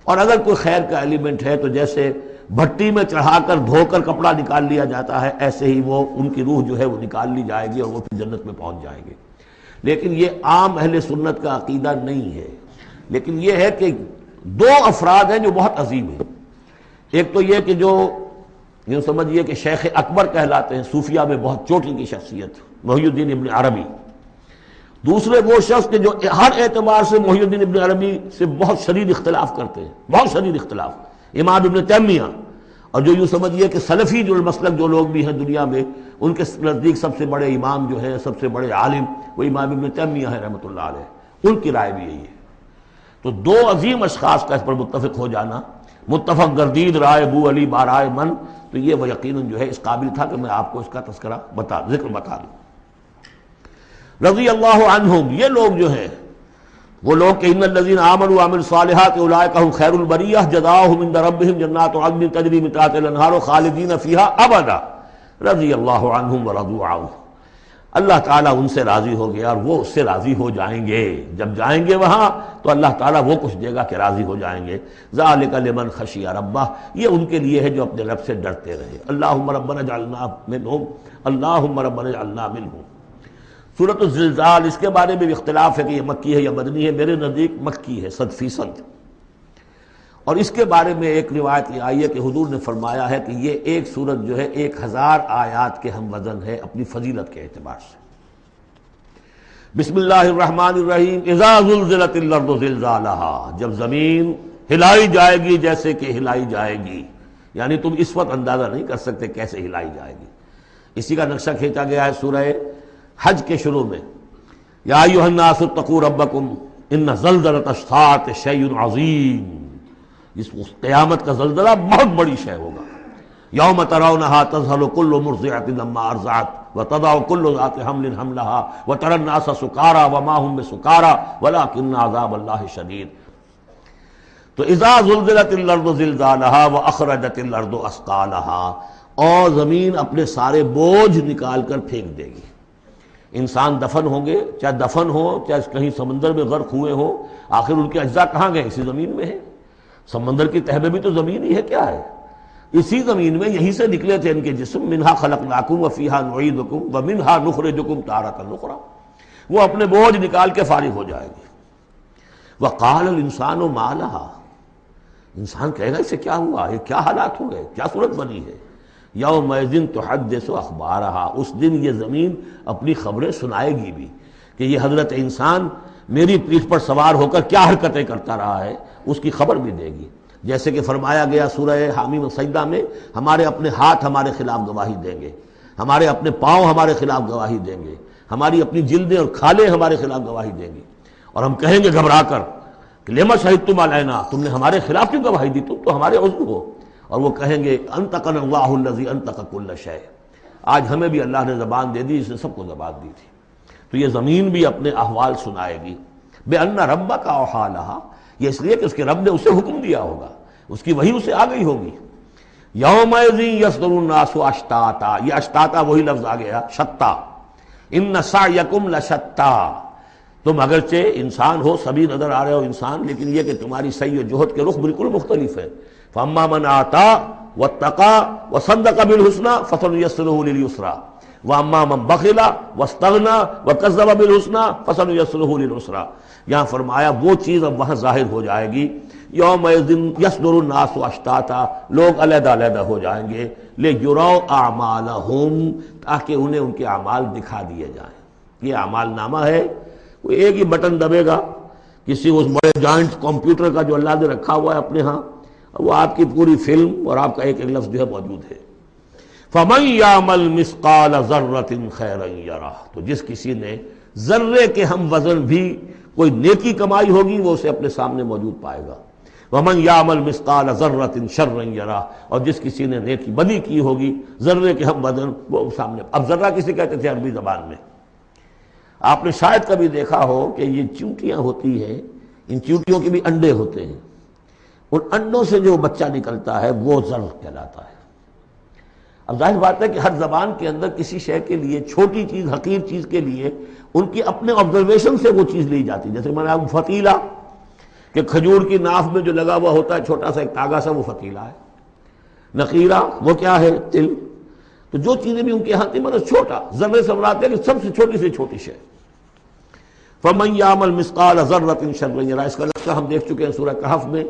Speaker 2: اور اگر کوئی خیر کا ایلیمنٹ ہے تو جیسے بھٹی میں چڑھا کر دھو کر کپڑا نکال لیا جاتا ہے ایسے ہی وہ ان کی روح جو ہے وہ نکال لی جائے گی اور وہ پھر جنت میں پہنچ جائیں گے. لیکن یہ عام اہل سنت کا عقیدہ نہیں ہے. لیکن یہ ہے کہ دو افراد ہیں جو بہت عظیم ہیں. ایک تو یہ کہ جو یوں سمجھیے کہ شیخ اکبر کہلاتے ہیں صوفیہ میں بہت چوٹی کی شخصیت محی الدین ابن عربی. دوسرے وہ شخص کہ جو ہر اعتبار سے محی الدین ابن عربی سے بہت شدید اختلاف کرتے ہیں بہت شدید اختلاف امام ابن تیمیہ. اور جو یوں سمجھیے کہ سلفی جو مسلک جو لوگ بھی ہیں دنیا میں ان کے نزدیک سب سے بڑے امام جو ہیں سب سے بڑے عالم وہ امام ابن تیمیہ ہے رحمۃ اللہ علیہ. ان کی رائے بھی یہی ہے. تو دو عظیم اشخاص کا اس پر متفق ہو جانا متفق گردید رائے بو علی بارائے من تو یہ وہ یقیناً جو ہے اس قابل تھا کہ میں آپ کو اس کا تذکرہ ذکر بتا دوں. رضی اللہ عنہم یہ لوگ جو ہیں وہ لوگ کہ ان الذین آمنوا وعملوا الصالحات اولئک هم خیر البریہ جزاؤہم عند ربہم جنات عدن تجری من تحتہا الانہار خالدین فیہا ابدا رضی اللہ عنہم ورضوا عنہ اللہ تعالیٰ ان سے راضی ہو گیا اور وہ اس سے راضی ہو جائیں گے. جب جائیں گے وہاں تو اللہ تعالیٰ وہ کچھ دے گا کہ راضی ہو جائیں گے. ذالک لمن خشی ربہ یہ ان کے لیے ہے جو اپنے رب سے ڈرتے رہے. اللہم ربنا اجعلنا منہم اللہم ربنا اجعلنا منہم. سورۃ الزلزال اس کے بارے میں بھی اختلاف ہے کہ یہ مکی ہے یا مدنی ہے. میرے نزدیک مکی ہے 100%. اور اس کے بارے میں ایک روایت یہ آئی ہے کہ حضور نے فرمایا ہے کہ یہ ایک سورت جو ہے 1000 آیات کے ہم وزن ہے اپنی فضیلت کے اعتبار سے. بسم اللہ الرحمن الرحیم اذا زلزلت الارض زلزالہا جب زمین ہلائی جائے گی جیسے کہ ہلائی جائے گی یعنی تم اس وقت اندازہ نہیں کر سکتے کیسے ہلائی جائے گی. اسی کا نقشہ کھینچا گیا ہے سورہ حج کے شروع میں یا ایھا الناس اتقوا ربکم ان زلزلۃ الساعۃ شیء عظیم. اس قیامت کا زلزلہ بہت بڑی شے ہوگا. یوم ترونھا تذہل کل مرضعۃ عما ارضعت وتضع کل ذات حمل حملها وترى الناس سکارى وما هم بسکارى ولكن عذاب اللہ شدید. تو اذا زلزلت الارض زلزالها واخرجت الارض اثقالها اور زمین اپنے سارے بوجھ نکال کر پھینک دے گی. انسان دفن ہوں گے چاہے دفن ہو چاہے کہیں سمندر میں غرق ہوئے ہو آخر ان کے اجزاء کہاں گئے اسی زمین میں ہے. سمندر کی تہہ میں بھی تو زمین ہی ہے کیا ہے اسی زمین میں یہیں سے نکلے تھے ان کے جسم منہا خلقناکم وفیہا نعیدکم ومنہا نخرجکم تارۃ اخری. وہ اپنے بوجھ نکال کے فارغ ہو جائے گی. وقال الانسان ما لہا انسان کہے گا اسے کیا ہوا یہ کیا حالات ہو گئے کیا صورت بنی ہے. یومئذ تحدث اخبارہا اس دن یہ زمین اپنی خبریں سنائے گی بھی کہ یہ حضرت انسان میری پیٹھ پر سوار ہو کر کیا حرکتیں کرتا رہا ہے اس کی خبر بھی دے گی. جیسے کہ فرمایا گیا سورہ حامیم و سجدہ میں، ہمارے اپنے ہاتھ ہمارے خلاف گواہی دیں گے، ہمارے اپنے پاؤں ہمارے خلاف گواہی دیں گے، ہماری اپنی جلدیں اور کھالیں ہمارے خلاف گواہی دیں گی. اور ہم کہیں گے گھبرا کر کہ لما شہدتم علینا، تم نے ہمارے خلاف کیوں گواہی دی، تم تو ہمارے عضو ہو. اور وہ کہیں گے انطقنا اللہ الذی انطق کل شیء، آج ہمیں بھی اللہ نے زبان دے دی، اس نے سب کو زبان دی تھی. تو یہ زمین بھی اپنے احوال سنائے گی. بِأَنَّ رَبَّكَ أَوْحَىٰ لَهَا، یہ اس لیے کہ اس کے رب نے اسے حکم دیا ہوگا، اس کی وحی اسے آ گئی ہوگی. یومئذ یصدر الناس اشتاتا، یہ اشتاتا وہی لفظ آ گیا شتا. ان سعیکم لشتا، تم اگرچہ انسان ہو، سبھی نظر آ رہے ہو انسان، لیکن یہ کہ تمہاری سعی و جہد کے رخ بالکل مختلف ہیں. فاما من آتا واتقى وصدق بالحسنى فسنيسره لليسرى واما من بخل واستغنى وكذب بالحسنى فسنيسره للعسرى. یہاں فرمایا وہ چیز اب وہاں ظاہر ہو جائے گی. یومئذ یصدر الناس اشتاتا، لوگ علیحدہ علیحدہ ہو جائیں گے. لیروا اعمالهم، تاکہ انہیں ان کے اعمال دکھا دیے جائیں. یہ اعمال نامہ ہے، کوئی ایک ہی بٹن دبے گا کسی اس بڑے جائنٹ کمپیوٹر کا جو اللہ نے رکھا ہوا ہے اپنے ہاں، وہ آپ کی پوری فلم اور آپ کا ایک ایک لفظ جو ہے موجود ہے. فَمَن يَعْمَلْ مِثْقَالَ ذَرَّةٍ خَيْرًا يَرَهُ، تو جس کسی نے ذرے کے ہم وزن بھی کوئی نیکی کمائی ہوگی وہ اسے اپنے سامنے موجود پائے گا. وَمَن يَعْمَلْ مِثْقَالَ ذَرَّةٍ شَرًّا يَرَهُ، اور جس کسی نے نیکی بدی کی ہوگی ذرے کے ہم وزن وہ سامنے. اب ذرہ کسے کہتے تھے عربی زبان میں؟ آپ نے شاید کبھی دیکھا ہو کہ یہ چیونٹیاں ہوتی ہیں، ان چیونٹیوں کے بھی انڈے ہوتے ہیں، ان انڈوں سے جو بچہ نکلتا ہے وہ ذر کہلاتا ہے. اب ظاہر بات ہے کہ ہر زبان کے اندر کسی شے کے لیے، چھوٹی چیز حقیر چیز کے لیے ان کی اپنے آبزرویشن سے وہ چیز لی جاتی ہے. جیسے میں نے آپ فتیلہ، کہ کھجور کی ناف میں جو لگا ہوا ہوتا ہے چھوٹا سا ایک تاگا سا، وہ فتیلہ ہے. نقیرہ وہ کیا ہے؟ تل. تو جو چیزیں بھی ان کے یہاں تھی مطلب چھوٹا، ذرے سے مراد ہے کہ سب سے چھوٹی شے. فَمَن يَعْمَلْ مِثْقَالَ ذَرَّةٍ شَرًّا يَرَهُ، اس کا نقشہ ہم دیکھ چکے ہیں سورہ کہف میں.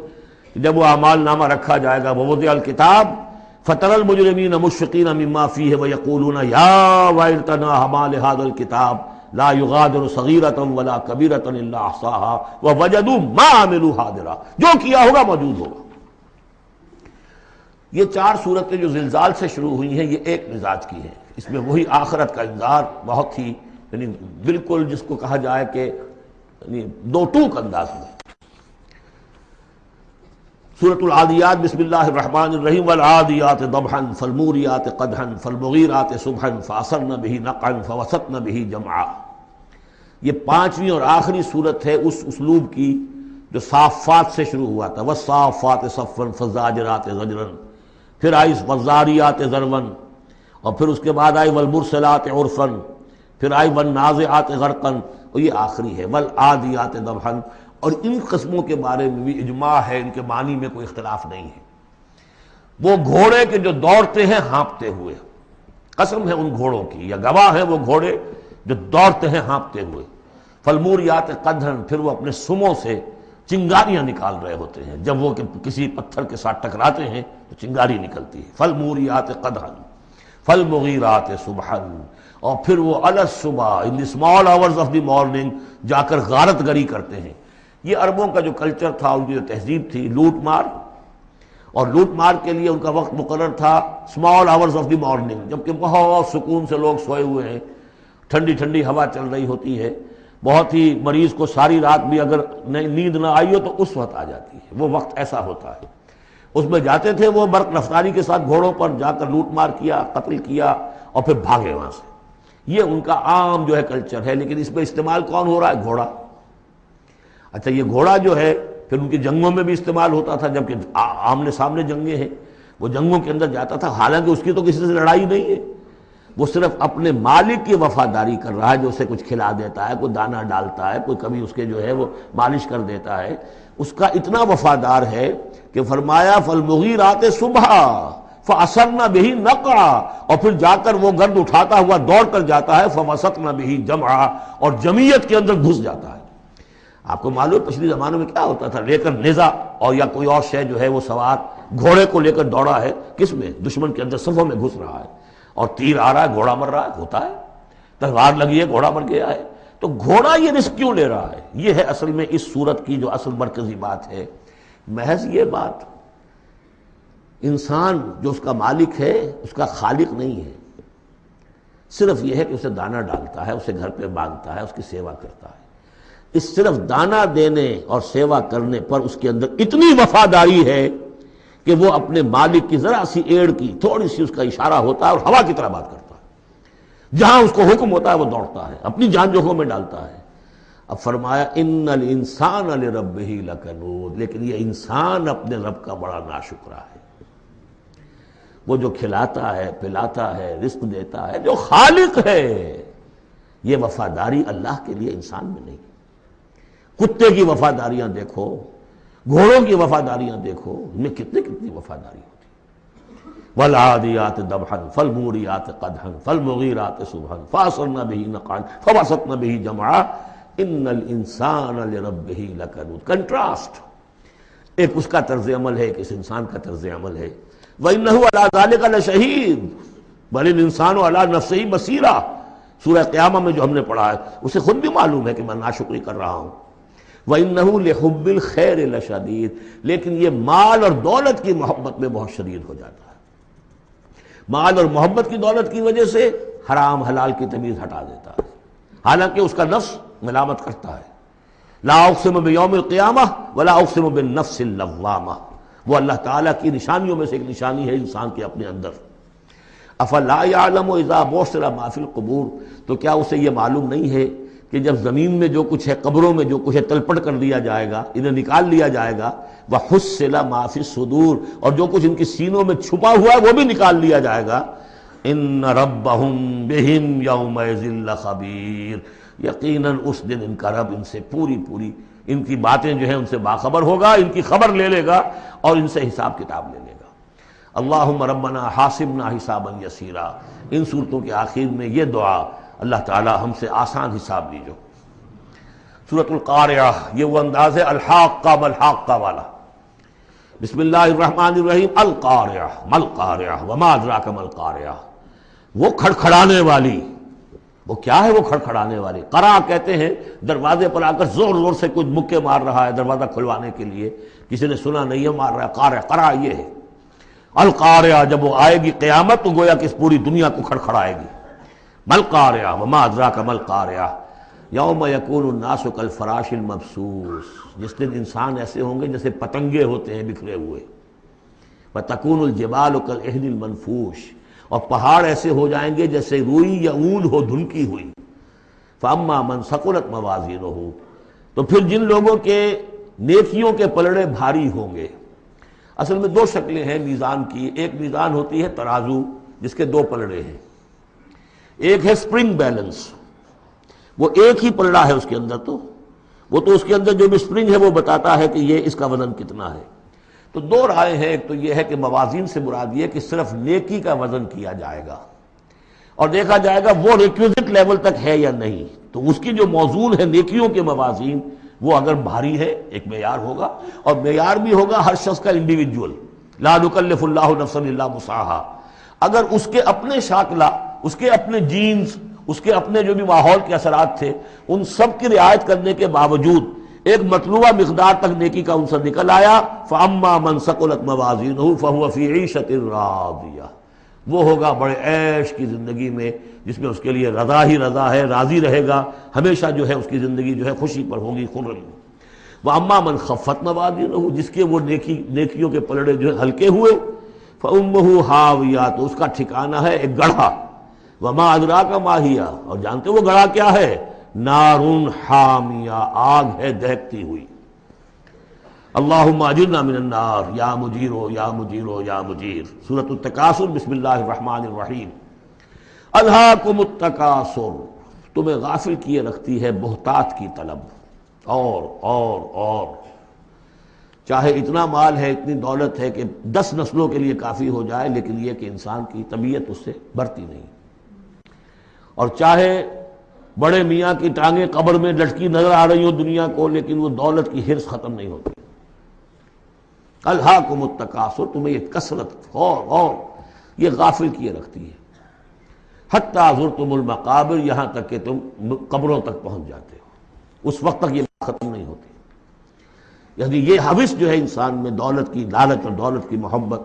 Speaker 2: جب وہ اعمال نامہ رکھا جائے گا، وَوُضِعَ الْكِتَابُ فَتَرَى الْمُجْرِمِينَ مُشْفِقِينَ مِمَّا فِيهِ وَيَقُولُونَ يَا وَيْلَتَنَا مَا لِهَذَا الْكِتَابِ لَا يُغَادِرُ صَغِيرَةً وَلَا كَبِيرَةً إِلَّا أَحْصَاهَا وَوَجَدُوا مَا عَمِلُوا حَاضِرًا، جو کیا ہوگا موجود ہوگا. یہ چار صورتیں جو زلزال سے شروع ہوئی ہیں یہ ایک مزاج کی ہیں. اس میں وہی آخرت کا انذار بہت ہی یعنی بالکل جس کو کہا جائے کہ یعنی دو ٹوک انداز میں. سورۃ العادیات بسم اللہ الرحمن الرحیم والعادیات ضبحا فالموریات قدحا فالمغیرات صبحا فاثرن به نقعا فوسطن به جمعا. یہ پانچویں اور آخری صورت ہے اس اسلوب کی جو صافات سے شروع ہوا تھا. والصافات صفا فالزاجرات زجرا، پھر آئی والذاریات ذروا، اور پھر اس کے بعد آئی والمرسلات عرفا، پھر آئی والنازعات غرقا، اور یہ آخری ہے والعادیات ضبحا. اور ان قسموں کے بارے میں بھی اجماع ہے، ان کے معنی میں کوئی اختلاف نہیں ہے. وہ گھوڑے کے جو دوڑتے ہیں ہانپتے ہوئے، قسم ہے ان گھوڑوں کی، یا گواہ ہیں وہ گھوڑے جو دوڑتے ہیں ہانپتے ہوئے. فالموریات قدحا، پھر وہ اپنے سموں سے چنگاریاں نکال رہے ہوتے ہیں. جب وہ کسی پتھر کے ساتھ ٹکراتے ہیں تو چنگاری نکلتی ہے. فالموریات قدحا فالمغیرات صبحا، اور پھر وہ الصبح in the small hours of the morning جا کر غارت گری کرتے ہیں. یہ عربوں کا جو کلچر تھا، ان کی جو تہذیب تھی، لوٹ مار، اور لوٹ مار کے لیے ان کا وقت مقرر تھا small hours of the morning, جبکہ بہت سکون سے لوگ سوئے ہوئے ہیں، ٹھنڈی ٹھنڈی ہوا چل رہی ہوتی ہے، بہت ہی مریض کو ساری رات بھی اگر نیند نہ آئی ہو تو اس وقت آ جاتی ہے. وہ وقت ایسا ہوتا ہے. اس میں جاتے تھے وہ برق رفتاری کے ساتھ گھوڑوں پر جا کر لوٹ مار کیا، قتل کیا، اور پھر بھاگے وہاں سے. یہ ان کا عام جو ہے کلچر ہے. لیکن اس میں استعمال کون ہو رہا ہے؟ گھوڑا. اچھا یہ گھوڑا جو ہے پھر ان کی جنگوں میں بھی استعمال ہوتا تھا، جبکہ آمنے سامنے جنگیں ہیں، وہ جنگوں کے اندر جاتا تھا، حالانکہ اس کی تو کسی سے لڑائی نہیں ہے، وہ صرف اپنے مالک کی وفاداری کر رہا ہے، جو اسے کچھ کھلا دیتا ہے، کوئی دانہ ڈالتا ہے، کوئی کبھی اس کے جو ہے وہ مالش کر دیتا ہے، اس کا اتنا وفادار ہے کہ فرمایا فالمغیرات صبحا فاثرن به نقعا، اور پھر جا کر وہ گرد اٹھاتا ہوا دوڑ کر جاتا ہے فوسطن به جمعا، اور جمعیت کے اندر گھس جاتا ہے. آپ کو معلوم پچھلی زمانوں میں کیا ہوتا تھا، لے کر نیزہ اور یا کوئی اور شے جو ہے وہ سوار گھوڑے کو لے کر دوڑا ہے، کس میں؟ دشمن کے اندر صفوں میں گھس رہا ہے، اور تیر آ رہا ہے، گھوڑا مر رہا ہے، ہوتا ہے، تلوار لگی ہے، گھوڑا مر گیا ہے. تو گھوڑا یہ رسک کیوں لے رہا ہے؟ یہ ہے اصل میں اس صورت کی جو اصل مرکزی بات ہے، محض یہ بات، انسان جو اس کا مالک ہے اس کا خالق نہیں ہے، صرف یہ ہے کہ اسے دانہ ڈالتا ہے، اسے گھر پہ باندھتا ہے، اس کی سیوا کرتا ہے۔ اس صرف دانہ دینے اور سیوا کرنے پر اس کے اندر اتنی وفاداری ہے کہ وہ اپنے مالک کی ذرا سی ایڑ کی تھوڑی سی اس کا اشارہ ہوتا ہے اور ہوا کی طرح بات کرتا ہے، جہاں اس کو حکم ہوتا ہے وہ دوڑتا ہے، اپنی جان جوکھوں میں ڈالتا ہے۔ اب فرمایا ان الانسان لربہ لکنود، لیکن یہ انسان اپنے رب کا بڑا ناشکرا ہے۔ وہ جو کھلاتا ہے، پلاتا ہے، رزق دیتا ہے، جو خالق ہے، یہ وفاداری اللہ کے لیے انسان میں نہیں۔ کتے کی وفاداریاں دیکھو، گھوڑوں کی وفاداریاں دیکھو، ان میں کتنی وفاداری ہوتی ہے۔ والعادیات ضبحا فالموریات قدحا فالمغیرات صبحا فاثرن بہ نقعا فوسطن بہ جمعا ان الانسان لربہ لکنود۔ کنٹراسٹ، ایک اس کا طرز عمل ہے، ایک اس انسان کا طرز عمل ہے۔ وَإِنَّهُ عَلَىٰ ذَلِكَ لَشَهِيدٌ بَلِ الْإِنسَانُ عَلَىٰ نَفْسِهِ بَصِيرًا، سورہ قیامہ میں جو ہم نے پڑھا ہے اسے خود بھی معلوم ہے کہ میں ناشکری کر رہا ہوں۔ وَإِنَّهُ لِحُبِّ الْخَيْرِ لَشَدِيدٌ، لیکن یہ مال اور دولت کی محبت میں بہت شدید ہو جاتا ہے، مال اور محبت کی دولت کی وجہ سے حرام حلال کی تمیز ہٹا دیتا ہے، حالانکہ اس کا نفس ملامت کرتا ہے۔ لا اقسم بیوم القیامہ ولا اقسم بالنفس اللوامہ، وہ اللہ تعالیٰ کی نشانیوں میں سے ایک نشانی ہے انسان کے اپنے اندر۔ افلا یعلم اذا بعثر ما فی القبور، تو کیا اسے یہ معلوم نہیں ہے کہ جب زمین میں جو کچھ ہے، قبروں میں جو کچھ ہے، تلپٹ کر دیا جائے گا، انہیں نکال لیا جائے گا، وحصل ما فی الصدور، اور جو کچھ ان کی سینوں میں چھپا ہوا ہے وہ بھی نکال لیا جائے گا۔ ان ربہم بہم یومئذ لخبیر، یقیناً اس دن ان کا رب ان سے پوری ان کی باتیں جو ہیں ان سے باخبر ہوگا، ان کی خبر لے لے گا اور ان سے حساب کتاب لے لے گا۔ اللہم ربنا حاسبنا حسابا یسیرا، ان صورتوں کے آخر میں یہ دعا، اللہ تعالی ہم سے آسان حساب لیجو۔ سورۃ القارعہ، یہ وہ انداز ہے الحاقہ مالحاقہ والا۔ بسم اللہ الرحمن الرحیم، القارعہ مالقارعہ وما ادراک مالقارعہ، وہ کھڑکھڑانے والی، وہ کیا ہے وہ کھڑکھڑانے والی؟ قرع کہتے ہیں دروازے پر آ کر زور زور سے کچھ مکے مار رہا ہے دروازہ کھلوانے کے لیے، کسی نے سنا نہیں ہے مار رہا ہے، قارع قرع یہ ہے۔ القارعہ، جب وہ آئے گی قیامت تو گویا کہ اس پوری دنیا کو کھڑکھڑائے گی۔ مالقارعہ وما ادراک مالقارعہ یوم یکون الناس کالفراش المبثوث، جس دن انسان ایسے ہوں گے جیسے پتنگے ہوتے ہیں بکھرے ہوئے۔ وتکون الجبال کالعہن المنفوش، اور پہاڑ ایسے ہو جائیں گے جیسے روئی یا اون ہو دھنکی ہوئی۔ فاما من ثقلت موازینہ، تو پھر جن لوگوں کے نیکیوں کے پلڑے بھاری ہوں گے۔ اصل میں دو شکلیں ہیں میزان کی، ایک میزان ہوتی ہے ترازو جس کے دو پلڑے ہیں، ایک ہے سپرنگ بیلنس، وہ ایک ہی پلڑا ہے اس کے اندر، تو وہ تو اس کے اندر جو بھی سپرنگ ہے وہ بتاتا ہے کہ یہ اس کا وزن کتنا ہے۔ تو دو رائے ہیں، ایک تو یہ ہے کہ موازین سے مراد یہ کہ صرف نیکی کا وزن کیا جائے گا اور دیکھا جائے گا وہ ریکویزٹ لیول تک ہے یا نہیں، تو اس کی جو موزون ہے نیکیوں کے موازین، وہ اگر بھاری ہے ایک معیار ہوگا، اور معیار بھی ہوگا ہر شخص کا انڈیویجول، لا نکلف اللہ نفسا الا وسعہا۔ اگر اس کے اپنے شاکلہ، اس کے اپنے جینز، اس کے اپنے جو بھی ماحول کے اثرات تھے، ان سب کی رعایت کرنے کے باوجود ایک مطلوبہ مقدار تک نیکی کا عنصر نکل آیا، فَأَمَّا مَنْ ثَقُلَتْ مَوَازِينُهُ فَهُوَ فِي عِيشَةٍ رَاضِيَةٍ، وہ ہوگا بڑے عیش کی زندگی میں جس میں اس کے لیے رضا ہی رضا ہے، راضی رہے گا، ہمیشہ جو ہے اس کی زندگی جو ہے خوشی پر ہوگی، خرم۔ وَأَمَّا مَنْ خَفَّتْ مَوَازِينُهُ، جس کے وہ نیکیوں کے پلڑے جو ہے ہلکے ہوئے، فَأُمُّهُ هَاوِيَةٌ، تو اس کا ٹھکانہ ہے ایک گڑھا۔ وَمَا أَدْرَاكَ مَا هِيَ، اور جانتے وہ گڑھا کیا ہے؟ نارٌ حامیہ، آگ ہے دہکتی ہوئی۔ اللہم اجرنا من النار یا مجیرو یا مجیرو یا مجیر۔ سورۃ التکاثر، بسم اللہ الرحمن الرحیم۔ الہاکم التکاثر، تمہیں غافل کیے رکھتی ہے بہتات کی طلب، اور چاہے اتنا مال ہے، اتنی دولت ہے کہ 10 نسلوں کے لیے کافی ہو جائے، لیکن یہ کہ انسان کی طبیعت اس سے بڑھتی نہیں، اور چاہے بڑے میاں کی ٹانگیں قبر میں لٹکی نظر آ رہی ہوں دنیا کو، لیکن وہ دولت کی حرص ختم نہیں ہوتی۔ الہاکم التکاثر، تمہیں یہ کثرت اور یہ غافل کیے رکھتی ہے۔ حتیٰ زرتم المقابر، یہاں تک کہ تم قبروں تک پہنچ جاتے ہو، اس وقت تک یہ بات ختم نہیں ہوتی۔ یعنی یہ حوث جو ہے انسان میں، دولت کی لالچ اور دولت کی محبت،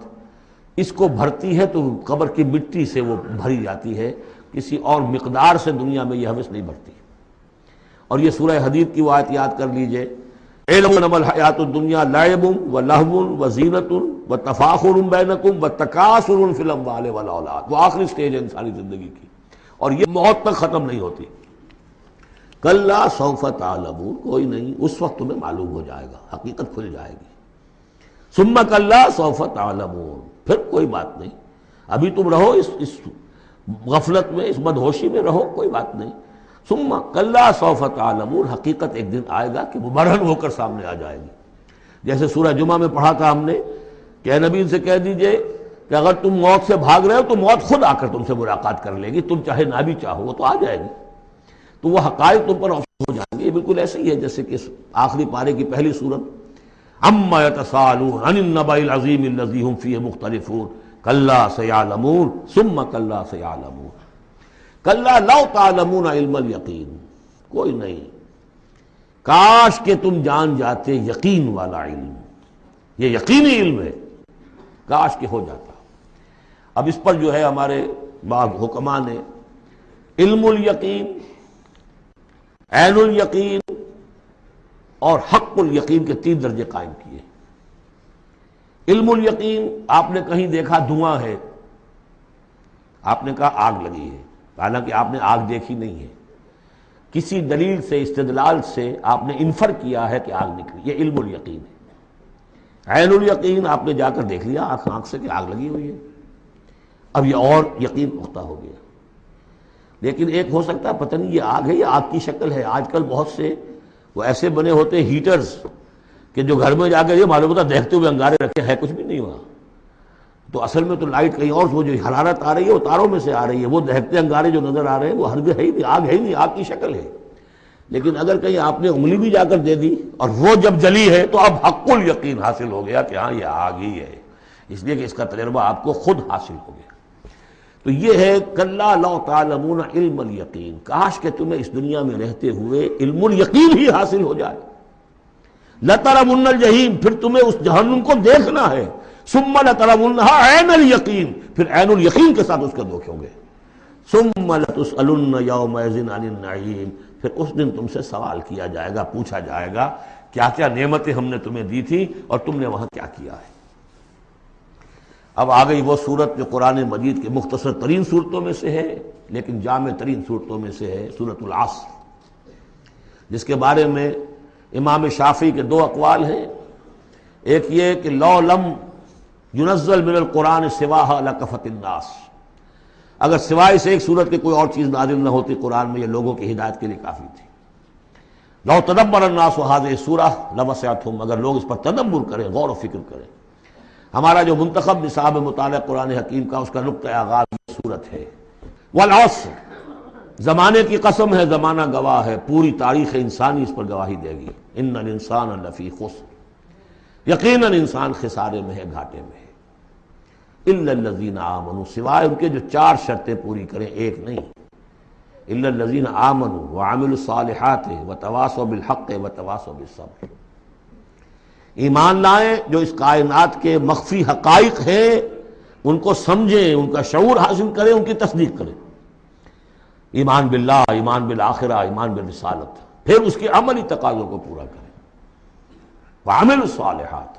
Speaker 2: اس کو بھرتی ہے تو قبر کی مٹی سے وہ بھری جاتی ہے، کسی اور مقدار سے دنیا میں یہ حوث نہیں بھرتی۔ اور یہ سورہ حدید کی وہ آیت یاد کر لیجئے، اعلموا انما الحیات الدنیا لعب ولہو وزینۃ وتفاخر بینکم وتکاثر فی الاموال والاولاد۔ وہ آخری سٹیج ہے انسانی زندگی کی، اور یہ موت تک ختم نہیں ہوتی۔ کلا سوف تعلمون، کوئی نہیں، اس وقت تمہیں معلوم ہو جائے گا، حقیقت کھل جائے گی۔ ثم کلا سوف تعلمون، پھر کوئی بات نہیں، ابھی تم رہو اس غفلت میں، اس بدہوشی میں رہو، کوئی بات نہیں۔ ثم کلا سوف تعلمون، حقیقت ایک دن آئے گا کہ مبرہن ہو کر سامنے آ جائے گی۔ جیسے سورہ جمعہ میں پڑھا تھا ہم نے کہ اے نبی سے کہہ دیجئے کہ اگر تم موت سے بھاگ رہے ہو تو موت خود آ کر تم سے ملاقات کر لے گی، تم چاہے نہ بھی چاہو وہ تو آ جائے گی، تو وہ حقائق تم پر روشن ہو جائیں گے۔ یہ بالکل ایسے ہی ہے جیسے کہ آخری پارے کی پہلی سورت، عما یتساءلون عن النبأ العظیم الذی هم فیہ مختلفون کلا سیعلمون ثم کلا سیعلمون کلا لو تعلمون علم الیقین، کوئی نہیں، کاش کہ تم جان جاتے یقین والا علم، یہ یقینی علم ہے، کاش کہ ہو جاتا۔ اب اس پر جو ہے ہمارے بعض حکماء نے علم الیقین، عین الیقین اور حق الیقین کے 3 درجے قائم کیے۔ علم الیقین، آپ نے کہیں دیکھا دھواں ہے، آپ نے کہا آگ لگی ہے، حالانکہ آپ نے آگ دیکھی نہیں ہے، کسی دلیل سے، استدلال سے آپ نے انفر کیا ہے کہ آگ نکلی، یہ علم الیقین ہے۔ عین الیقین، آپ نے جا کر دیکھ لیا آنکھ سے کہ آگ لگی ہوئی ہے، اب یہ اور یقین پختہ ہو گیا۔ لیکن ایک ہو سکتا ہے پتہ نہیں یہ آگ ہے یا آگ کی شکل ہے۔ آج کل بہت سے وہ ایسے بنے ہوتے ہیں ہیٹرز کہ جو گھر میں جا کے یہ معلوم ہوتا دیکھتے ہوئے انگارے رکھے، ہے کچھ بھی نہیں ہوا، تو اصل میں تو لائٹ کہیں اور، وہ جو حرارت آ رہی ہے وہ تاروں میں سے آ رہی ہے، وہ دہتے انگارے جو نظر آ رہے ہیں وہ ہرگز ہے ہی نہیں، آگ ہے ہی نہیں، آگ کی شکل ہے۔ لیکن اگر کہیں آپ نے انگلی بھی جا کر دے دی اور وہ جب جلی ہے تو اب حق الیقین حاصل ہو گیا کہ ہاں یہ آگ ہی ہے، اس لیے کہ اس کا تجربہ آپ کو خود حاصل ہو گیا۔ تو یہ ہے کلا لو تعلمون علم الیقین، کاش کہ تمہیں اس دنیا میں رہتے ہوئے علم الیقین ہی حاصل ہو جائے۔ لترون الجحیم، پھر تمہیں اس جہنم کو دیکھنا ہے، ثم لترونها عین الیقین، پھر عین الیقین کے ساتھ اس کے دھوکے ہوں گے۔ ثم لتسألن یومئذ عن النعیم، پھر اس دن تم سے سوال کیا جائے گا، پوچھا جائے گا کیا کیا نعمتیں ہم نے تمہیں دی تھی اور تم نے وہاں کیا کیا ہے۔ اب آ گئی وہ صورت جو قرآن مجید کے مختصر ترین صورتوں میں سے ہے لیکن جامع ترین صورتوں میں سے ہے، سورۃ العصر، جس کے بارے میں امام شافعی کے 2 اقوال ہیں۔ ایک یہ کہ لو لم ينزل من القرآن سواہا لکفت الناس، اگر سوائے سے ایک صورت کے کوئی اور چیز نازل نہ ہوتی قرآن میں، یہ لوگوں کی ہدایت کے لیے کافی تھی۔ لو تدبر الناس هذه السورة لوسعتهم، اگر لوگ اس پر تدبر کریں، غور و فکر کریں۔ ہمارا جو منتخب نصاب مطالعہ قرآن حکیم کا، اس کا نقطہ آغاز یہ صورت ہے۔ والعصر، زمانے کی قسم ہے، زمانہ گواہ ہے، پوری تاریخ انسانی اس پر گواہی دے گی۔ ان الانسان لفی خسر، یقیناً انسان خسارے میں ہے، گھاٹے میں ہے۔ الا الذین آمنوا، سوائے ان کے جو 4 شرطیں پوری کریں، ایک نہیں۔ الا الذین آمنوا وعملوا الصالحات وتواصوا بالحق وتواصوا بالصبر، ایمان لائیں، جو اس کائنات کے مخفی حقائق ہیں ان کو سمجھیں، ان کا شعور حاصل کریں، ان کی تصدیق کریں۔ ایمان باللہ، ایمان بالآخرہ، ایمان بالرسالت، پھر اس کے عملی تقاضوں کو پورا کریں۔ وعملوا الصالحات،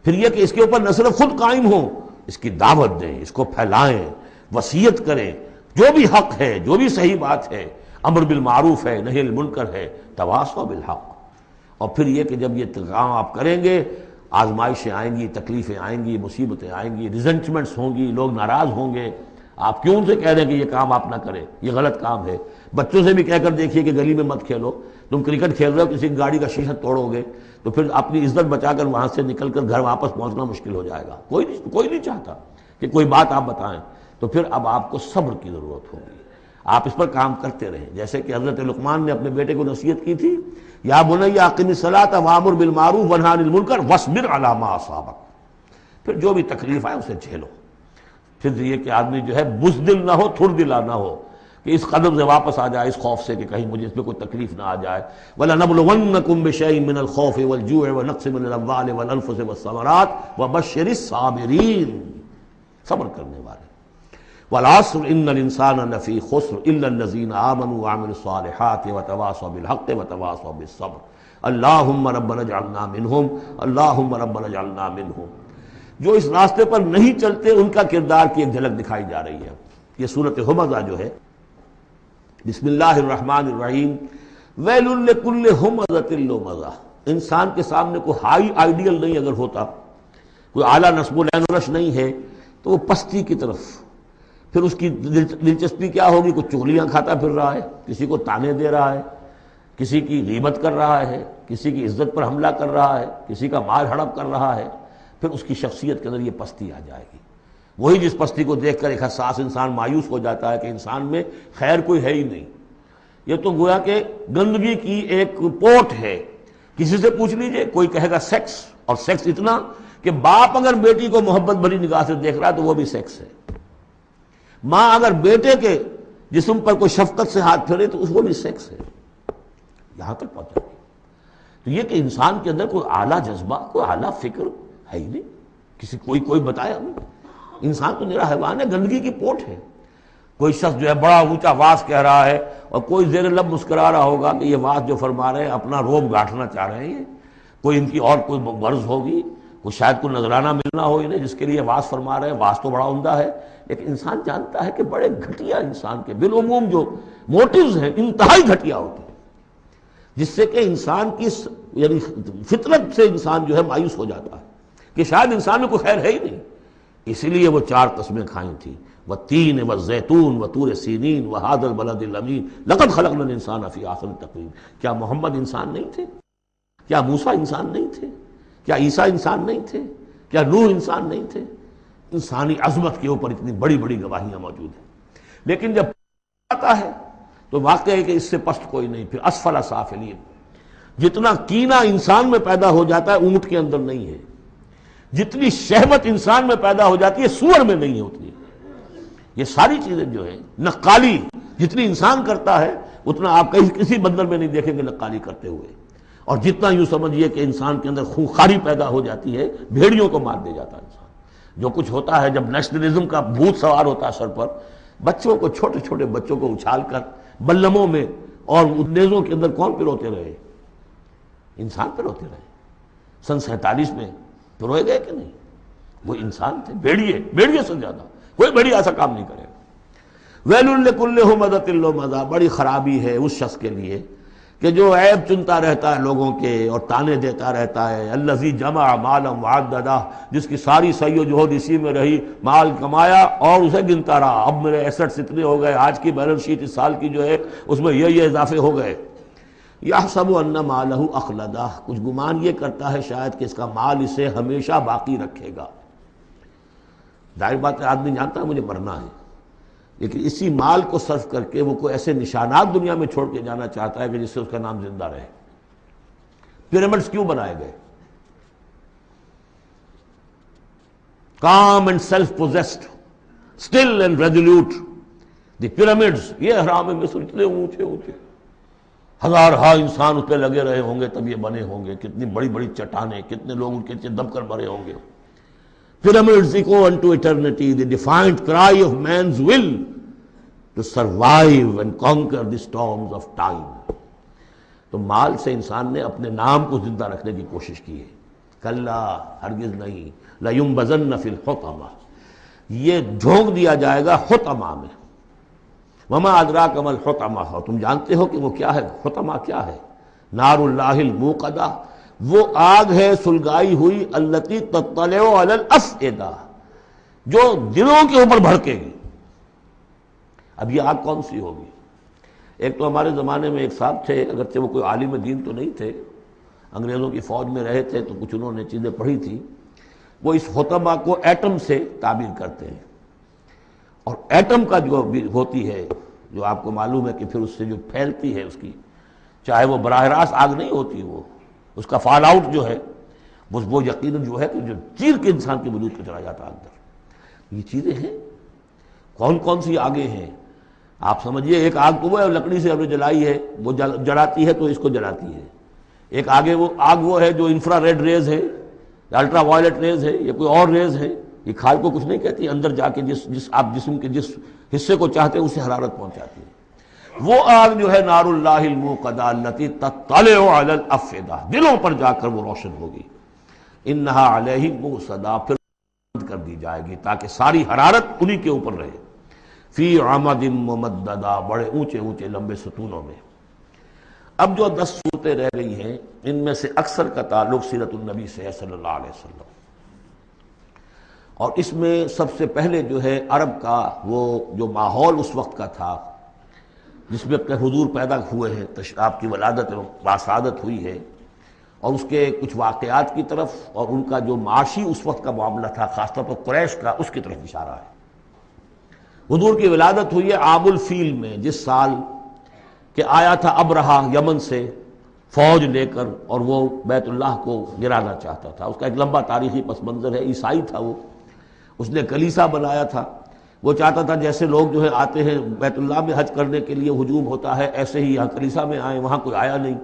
Speaker 2: پھر یہ کہ اس کے اوپر نہ صرف خود قائم ہوں، اس کی دعوت دیں، اس کو پھیلائیں، وصیت کریں، جو بھی حق ہے، جو بھی صحیح بات ہے، امر بالمعروف ہے، نہی عن المنکر ہے، تواصوا بالحق۔ اور پھر یہ کہ جب یہ کام آپ کریں گے، آزمائشیں آئیں گی، تکلیفیں آئیں گی، مصیبتیں آئیں گی، ریزنٹمنٹس ہوں گی، لوگ ناراض ہوں گے۔ آپ کیوں ان سے کہہ رہے ہیں کہ یہ کام آپ نہ کریں، یہ غلط کام ہے؟ بچوں سے بھی کہہ کر دیکھیے کہ گلی میں مت کھیلو، تم کرکٹ کھیل رہے ہو، کسی کی گاڑی کا شیشہ توڑو گے تو پھر اپنی عزت بچا کر وہاں سے نکل کر گھر واپس پہنچنا مشکل ہو جائے گا۔ کوئی نہیں چاہتا کہ کوئی بات آپ بتائیں، تو پھر اب آپ کو صبر کی ضرورت ہوگی، آپ اس پر کام کرتے رہیں۔ جیسے کہ حضرت لقمان نے اپنے بیٹے کو نصیحت کی تھی، یا بنی اقم الصلاۃ وامر بالمعروف وانہی عن المنکر واصبر علی ما اصابک، پھر جو بھی تکلیف آئے اسے جھیلو، پھر یہ کہ آدمی جو ہے بزدل نہ ہو، تھر دلا نہ ہو، کہ اس قدم سے واپس آ جائے اس خوف سے کہ کہیں مجھے اس میں کوئی تکلیف نہ آ جائے۔ وَلَنَبْلُوَنَّكُمْ بِشَيْءٍ مِّنَ الْخَوْفِ وَالْجُوعِ وَنَقْصٍ مِّنَ الْأَمْوَالِ وَالْأَنفُسِ وَالثَّمَرَاتِ وَبَشِّرِ الصَّابِرِينَ، صبر کرنے والے۔ وَالْعَصْرِ إِنَّ الْإِنسَانَ لَفِي خُسْرٍ إِلَّا الَّذِينَ آمَنُوا وَعَمِلُوا الصَّالِحَاتِ وَتَوَاصَوْا بِالْحَقِّ وَتَوَاصَوْا بِالصَّبْرِ اللہم ربنا اجعلنا منہم، اللہم ربنا اجعلنا منہم۔ جو اس راستے پر نہیں چلتے ان کا کردار کی ایک جھلک دکھائی جا رہی ہے۔ یہ سورۃ ہمزہ جو ہے، بسم اللہ الرحمن الرحیم، ویل لکل ہمزۃ لمزہ، انسان کے سامنے کوئی ہائی آئیڈیل نہیں اگر ہوتا، کوئی اعلیٰ نصب و لین و نش نہیں ہے، تو وہ پستی کی طرف، پھر اس کی دلچسپی کیا ہوگی؟ کچھ چغلیاں کھاتا پھر رہا ہے، کسی کو تانے دے رہا ہے، کسی کی غیبت کر رہا ہے، کسی کی عزت پر حملہ کر رہا ہے، کسی کا مال ہڑپ کر رہا ہے، پھر اس کی شخصیت کے اندر یہ پستی آ جائے گی۔ وہی جس پستی کو دیکھ کر ایک حساس انسان مایوس ہو جاتا ہے کہ انسان میں خیر کوئی ہے ہی نہیں، یہ تو گویا کہ گندگی کی ایک پوٹ ہے۔ کسی سے پوچھ لیجئے، کوئی کہے گا سیکس، اور سیکس اتنا کہ باپ اگر بیٹی کو محبت بھری نگاہ سے دیکھ رہا ہے تو وہ بھی سیکس ہے، ماں اگر بیٹے کے جسم پر کوئی شفقت سے ہاتھ پھیرے تو اس کو بھی سیکس ہے، یہاں تک پہنچا گیا۔ تو یہ کہ انسان کے اندر کوئی اعلیٰ جذبہ، کوئی اعلیٰ فکر ہے ہی نہیں، کسی کوئی بتایا ہمیں؟ انسان تو میرا حیوان ہے، گندگی کی پوٹ ہے۔ کوئی شخص جو ہے بڑا اونچا واز کہہ رہا ہے اور کوئی زیر لب مسکرا رہا ہوگا کہ یہ واز جو فرما رہے ہیں اپنا روب گاٹھنا چاہ رہے ہیں، یہ کوئی ان کی اور کوئی غرض ہوگی، کوئی شاید کوئی نذرانہ ملنا ہو انہیں جس کے لیے واز فرما رہے ہیں۔ واز تو بڑا عمدہ ہے، لیکن انسان جانتا ہے کہ بڑے گھٹیا انسان کے بالعموم جو موٹیوز ہیں انتہائی گھٹیا ہوتے ہیں، جس سے کہ انسان کی یعنی فطرت سے انسان جو ہے مایوس ہو جاتا ہے کہ شاید انسان میں کوئی خیر ہے ہی نہیں۔ اسی لیے وہ 4 قسمیں کھائیں تھیں، والتین والزیتون وطور سینین وہذا البلد الامین لقد خلقنا الانسان فی احسن تقویم۔ کیا محمد انسان نہیں تھے؟ کیا موسیٰ انسان نہیں تھے؟ کیا عیسیٰ انسان نہیں تھے؟ کیا نوح انسان نہیں تھے؟ انسانی عظمت کے اوپر اتنی بڑی بڑی گواہیاں موجود ہیں، لیکن جب آتا ہے تو واقع ہے کہ اس سے پست کوئی نہیں، پھر اسفل سافلین۔ جتنا کینہ انسان میں پیدا ہو جاتا ہے اونٹ کے اندر نہیں ہے، جتنی شہوت انسان میں پیدا ہو جاتی ہے سور میں نہیں ہوتی۔ یہ ساری چیزیں جو ہیں، نقالی جتنی انسان کرتا ہے اتنا آپ کسی بندر میں نہیں دیکھیں گے نقالی کرتے ہوئے، اور جتنا یوں سمجھیے کہ انسان کے اندر خونخواری پیدا ہو جاتی ہے، بھیڑیوں کو مار دے جاتا ہے انسان۔ جو کچھ ہوتا ہے جب نیشنلزم کا بھوت سوار ہوتا ہے سر پر، بچوں کو، چھوٹے چھوٹے بچوں کو اچھال کر بلموں میں اور نیزوں کے اندر کون پروتے رہے؟ انسان پروتے رہے۔ سن 47 میں پروئے گئے کہ نہیں؟ وہ انسان تھے، بھیڑیے سے زیادہ، کوئی بھیڑیا ایسا کام نہیں کرے گا۔ ویل لکل ہمزۃ لمزہ، بڑی خرابی ہے اس شخص کے لیے کہ جو عیب چنتا رہتا ہے لوگوں کے اور تانے دیتا رہتا ہے۔ الذی جمع مالا وعددہ، جس کی ساری سعی و جہد اسی میں رہی، مال کمایا اور اسے گنتا رہا، اب میرے ایسٹس اتنے ہو گئے، آج کی بیلنس شیٹ اس سال کی جو ہے اس میں یہ اضافے ہو گئے۔ یحسب ان مالہ اخلدہ، کچھ گمان یہ کرتا ہے شاید کہ اس کا مال اسے ہمیشہ باقی رکھے گا۔ ظاہر بات ہے آدمی جانتا ہے مجھے مرنا ہے، لیکن اسی مال کو صرف کر کے وہ کوئی ایسے نشانات دنیا میں چھوڑ کے جانا چاہتا ہے کہ جس سے اس کا نام زندہ رہے۔ پیرامڈز کیوں بنائے گئے؟ calm and self-possessed, still and resolute. The pyramids، یہ اہرام مصر اتنے اونچے اونچے، ہزارہا انسان اس پہ لگے رہے ہوں گے تب یہ بنے ہوں گے، کتنی بڑی بڑی چٹانیں، کتنے لوگ ان کے نیچے دب کر مرے ہوں گے۔ Pyramids echo unto eternity, the defiant cry of man's will to survive and conquer the storms of time۔ تو مال سے انسان نے اپنے نام کو زندہ رکھنے کی کوشش کی ہے۔ کلا، ہرگز نہیں، لَيُنبَذَنَّ فِي الْحُطَمَةِ، یہ جھونک دیا جائے گا حطمہ میں۔ وَمَا أَدْرَاكَ مَا الْحُطَمَةُ، اور تم جانتے ہو کہ وہ کیا ہے؟ حطمہ کیا ہے؟ نار اللہ الموقدہ، وہ آگ ہے سلگائی ہوئی، التی تطلع علی الافئدہ، جو دلوں کے اوپر بھڑکے گی۔ اب یہ آگ کون سی ہوگی؟ ایک تو ہمارے زمانے میں ایک صاحب تھے، اگرچہ وہ کوئی عالم دین تو نہیں تھے، انگریزوں کی فوج میں رہے تھے تو کچھ انہوں نے چیزیں پڑھی تھی، وہ اس حطمہ کو ایٹم سے تعبیر کرتے ہیں، اور ایٹم کا جو ہوتی ہے، جو آپ کو معلوم ہے کہ پھر اس سے جو پھیلتی ہے اس کی، چاہے وہ براہ راست آگ نہیں ہوتی، وہ اس کا فال آؤٹ جو ہے وہ یقیناً جو ہے کہ جو چیر کے انسان کے وجود پہ چلا جاتا ہے اندر۔ یہ چیزیں ہیں، کون کون سی آگیں ہیں؟ آپ سمجھیے ایک آگ تو وہ ہے لکڑی سے ہم نے جلائی ہے، وہ جلاتی ہے تو اس کو جلاتی ہے، ایک آگ وہ ہے جو انفرا ریڈ ریز ہے، الٹرا وائلٹ ریز ہے، یہ کوئی اور ریز ہے، یہ کھال کو کچھ نہیں کہتی، اندر جا کے جس آپ جسم کے جس حصے کو چاہتے ہیں اسے حرارت پہنچاتی ہے۔ وہ آگ جو ہے نار اللہ الموقدہ التی تطلع علی الافئدہ، دلوں پر جا کر وہ روشن ہوگی، انہا علیہم موصدہ، پھر بند کر دی جائے گی تاکہ ساری حرارت انہی کے اوپر رہے، فی عمد ممددہ، بڑے اونچے اونچے لمبے ستونوں میں۔ اب جو 10 صورتیں رہ گئی ہیں ان میں سے اکثر کا تعلق سیرت النبی سے ہے صلی اللہ علیہ وسلم، اور اس میں سب سے پہلے جو ہے عرب کا وہ جو ماحول اس وقت کا تھا جس میں اپنے حضور پیدا ہوئے ہیں، آپ کی ولادت باسعادت ہوئی ہے، اور اس کے کچھ واقعات کی طرف اور ان کا جو معاشی اس وقت کا معاملہ تھا خاص طور پر قریش کا، اس کی طرف اشارہ ہے۔ حضور کی ولادت ہوئی ہے عام الفیل میں، جس سال کہ آیا تھا ابرہہ یمن سے فوج لے کر، اور وہ بیت اللہ کو گرانا چاہتا تھا۔ اس کا ایک لمبا تاریخی پس منظر ہے، عیسائی تھا وہ، اس نے کلیسا بنایا تھا، وہ چاہتا تھا جیسے لوگ جو ہے آتے ہیں بیت اللہ میں حج کرنے کے لیے ہجوم ہوتا ہے، ایسے ہی یہاں کلیسا میں آئے، وہاں کوئی آیا نہیں،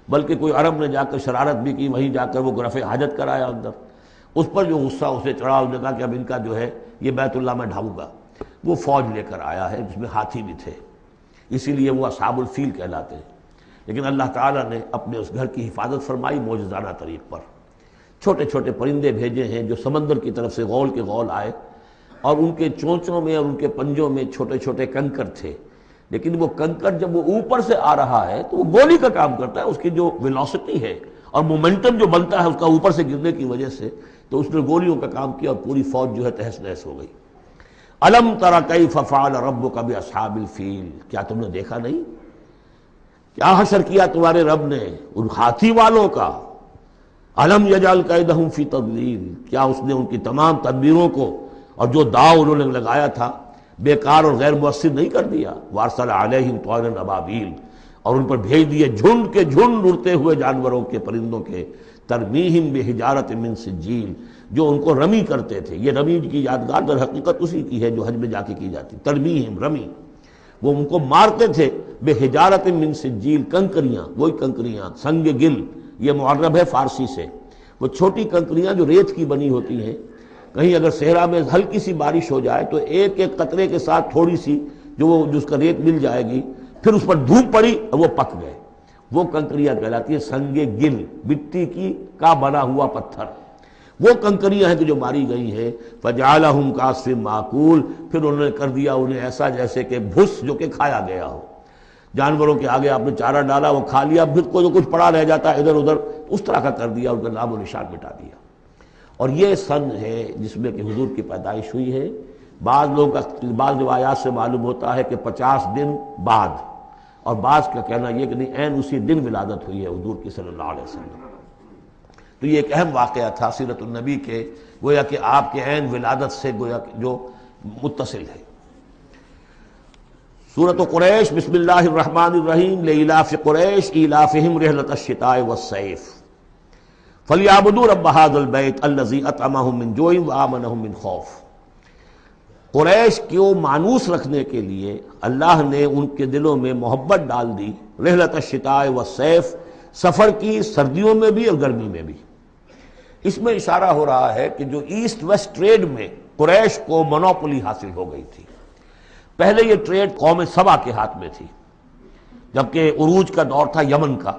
Speaker 2: بلکہ کوئی عرب نے جا کر شرارت بھی کی، وہیں جا کر وہ رفع حاجت کرایا اندر۔ اس پر جو غصہ اسے چڑھا، اس نے کہا کہ اب ان کا جو ہے یہ بیت اللہ میں ڈھاؤں گا۔ وہ فوج لے کر آیا ہے جس میں ہاتھی بھی تھے، اسی لیے وہ اصحاب الفیل کہلاتے ہیں۔ لیکن اللہ تعالیٰ نے اپنے اس گھر کی حفاظت فرمائی معجزانہ طریق پر، چھوٹے چھوٹے پرندے بھیجے ہیں جو سمندر کی طرف سے غول کے غول آئے، اور ان کے چونچوں میں اور ان کے پنجوں میں چھوٹے چھوٹے کنکر تھے، لیکن وہ کنکر جب وہ اوپر سے آ رہا ہے تو وہ گولی کا کام کرتا ہے، اس کی جو ویلوسٹی ہے اور مومنٹم جو بنتا ہے اس کا اوپر سے گرنے کی وجہ سے، تو اس نے گولیوں کا کام کیا اور پوری فوج جو ہے تہس نہس ہو گئی۔ الم تر کیف فعل ربک باصحاب الفیل، کیا تم نے دیکھا نہیں کیا حشر کیا تمہارے رب نے ان ہاتھی والوں کا؟ الم یجعل کیدہم فی تضلیل، کیا اس نے ان کی تمام تدبیروں کو اور جو داؤ انہوں نے لگایا تھا بیکار اور غیر مؤثر نہیں کر دیا؟ وارسل علیہم طیرا ابابیل، اور ان پر بھیج دیے جھنڈ کے جھنڈ اڑتے ہوئے جانوروں کے، پرندوں کے، ترمیہم بحجارۃ من سجیل، جو ان کو رمی کرتے تھے۔ یہ رمی کی یادگار در حقیقت اسی کی ہے جو حج میں جا کے کی جاتی، ترمیہم، رمی، وہ ان کو مارتے تھے بحجارۃ من سجیل، کنکریاں، وہی کنکریاں، سنگ گل، یہ معرب ہے فارسی سے، وہ چھوٹی کنکریاں جو ریت کی بنی ہوتی ہیں، کہیں اگر صحرا میں ہلکی سی بارش ہو جائے تو ایک ایک قطرے کے ساتھ تھوڑی سی جو اس کا ریت مل جائے گی، پھر اس پر دھوپ پڑی اور وہ پک گئے، وہ کنکریاں کہلاتی ہے سنگ گل، مٹی کی کا بنا ہوا پتھر، وہ کنکریاں ہیں کہ جو ماری گئی ہیں۔ فجعلہم کعصف مأکول، پھر انہوں نے کر دیا انہیں ایسا جیسے کہ بھس جو کہ کھایا گیا ہو، جانوروں کے آگے آپ نے چارہ ڈالا وہ کھا لیا، پھر کو جو کچھ پڑا رہ جاتا ہے ادھر ادھر، اس طرح کا کر دیا، ان کا نام و نشان مٹا دیا۔ اور یہ سن ہے جس میں کہ حضور کی پیدائش ہوئی ہے۔ بعض لوگوں کا بعض روایات سے معلوم ہوتا ہے کہ 50 دن بعد، اور بعض کا کہنا یہ کہ نہیں عین اسی دن ولادت ہوئی ہے حضور کی صلی اللہ علیہ وسلم۔ تو یہ ایک اہم واقعہ تھا سیرت النبی کے، گویا کہ آپ کے عین ولادت سے گویا کہ جو متصل ہے۔ سورۃ قریش، بسم اللہ الرحمن الرحیم، لإلاف قریش إیلافہم رحلۃ الشتاء والصیف فلیعبدوا رب ھذا البیت الذی اطعمہم من جوع وآمنہم من خوف۔ قریش کو مانوس رکھنے کے لیے اللہ نے ان کے دلوں میں محبت ڈال دی، رحلۃ الشتاء والصیف، سفر کی سردیوں میں بھی اور گرمی میں بھی۔ اس میں اشارہ ہو رہا ہے کہ جو ایسٹ ویسٹ ٹریڈ میں قریش کو مونوپولی حاصل ہو گئی تھی۔ پہلے یہ ٹریڈ قوم سبا کے ہاتھ میں تھی، جبکہ عروج کا دور تھا یمن کا،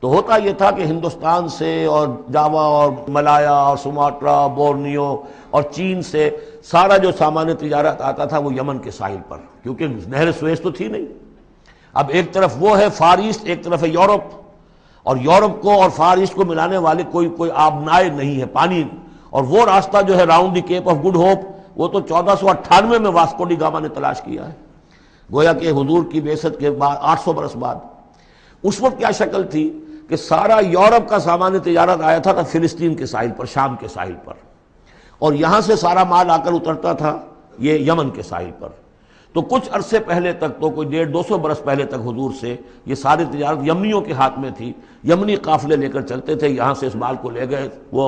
Speaker 2: تو ہوتا یہ تھا کہ ہندوستان سے اور جاوا اور ملایا اور سماٹرا، بورنیو اور چین سے سارا جو سامان تجارت آتا تھا وہ یمن کے ساحل پر، کیونکہ نہر سویس تو تھی نہیں۔ اب ایک طرف وہ ہے فار ایسٹ، ایک طرف ہے یورپ، اور یورپ کو اور فار ایسٹ کو ملانے والے کوئی آبنائے نہیں ہے، پانی، اور وہ راستہ جو ہے round the Cape of Good Hope, وہ تو 1498 میں واسکو ڈی گاما نے تلاش کیا ہے، گویا کہ حضور کی بعثت کے بعد 800 برس بعد۔ اس وقت کیا شکل تھی کہ سارا یورپ کا سامان تجارت آیا تھا فلسطین کے ساحل پر، شام کے ساحل پر، اور یہاں سے سارا مال آ کر اترتا تھا یہ یمن کے ساحل پر۔ تو کچھ عرصے پہلے تک تو کوئی 150-200 برس پہلے تک حضور سے یہ ساری تجارت یمنیوں کے ہاتھ میں تھی. یمنی قافلے لے کر چلتے تھے، یہاں سے اس مال کو لے گئے وہ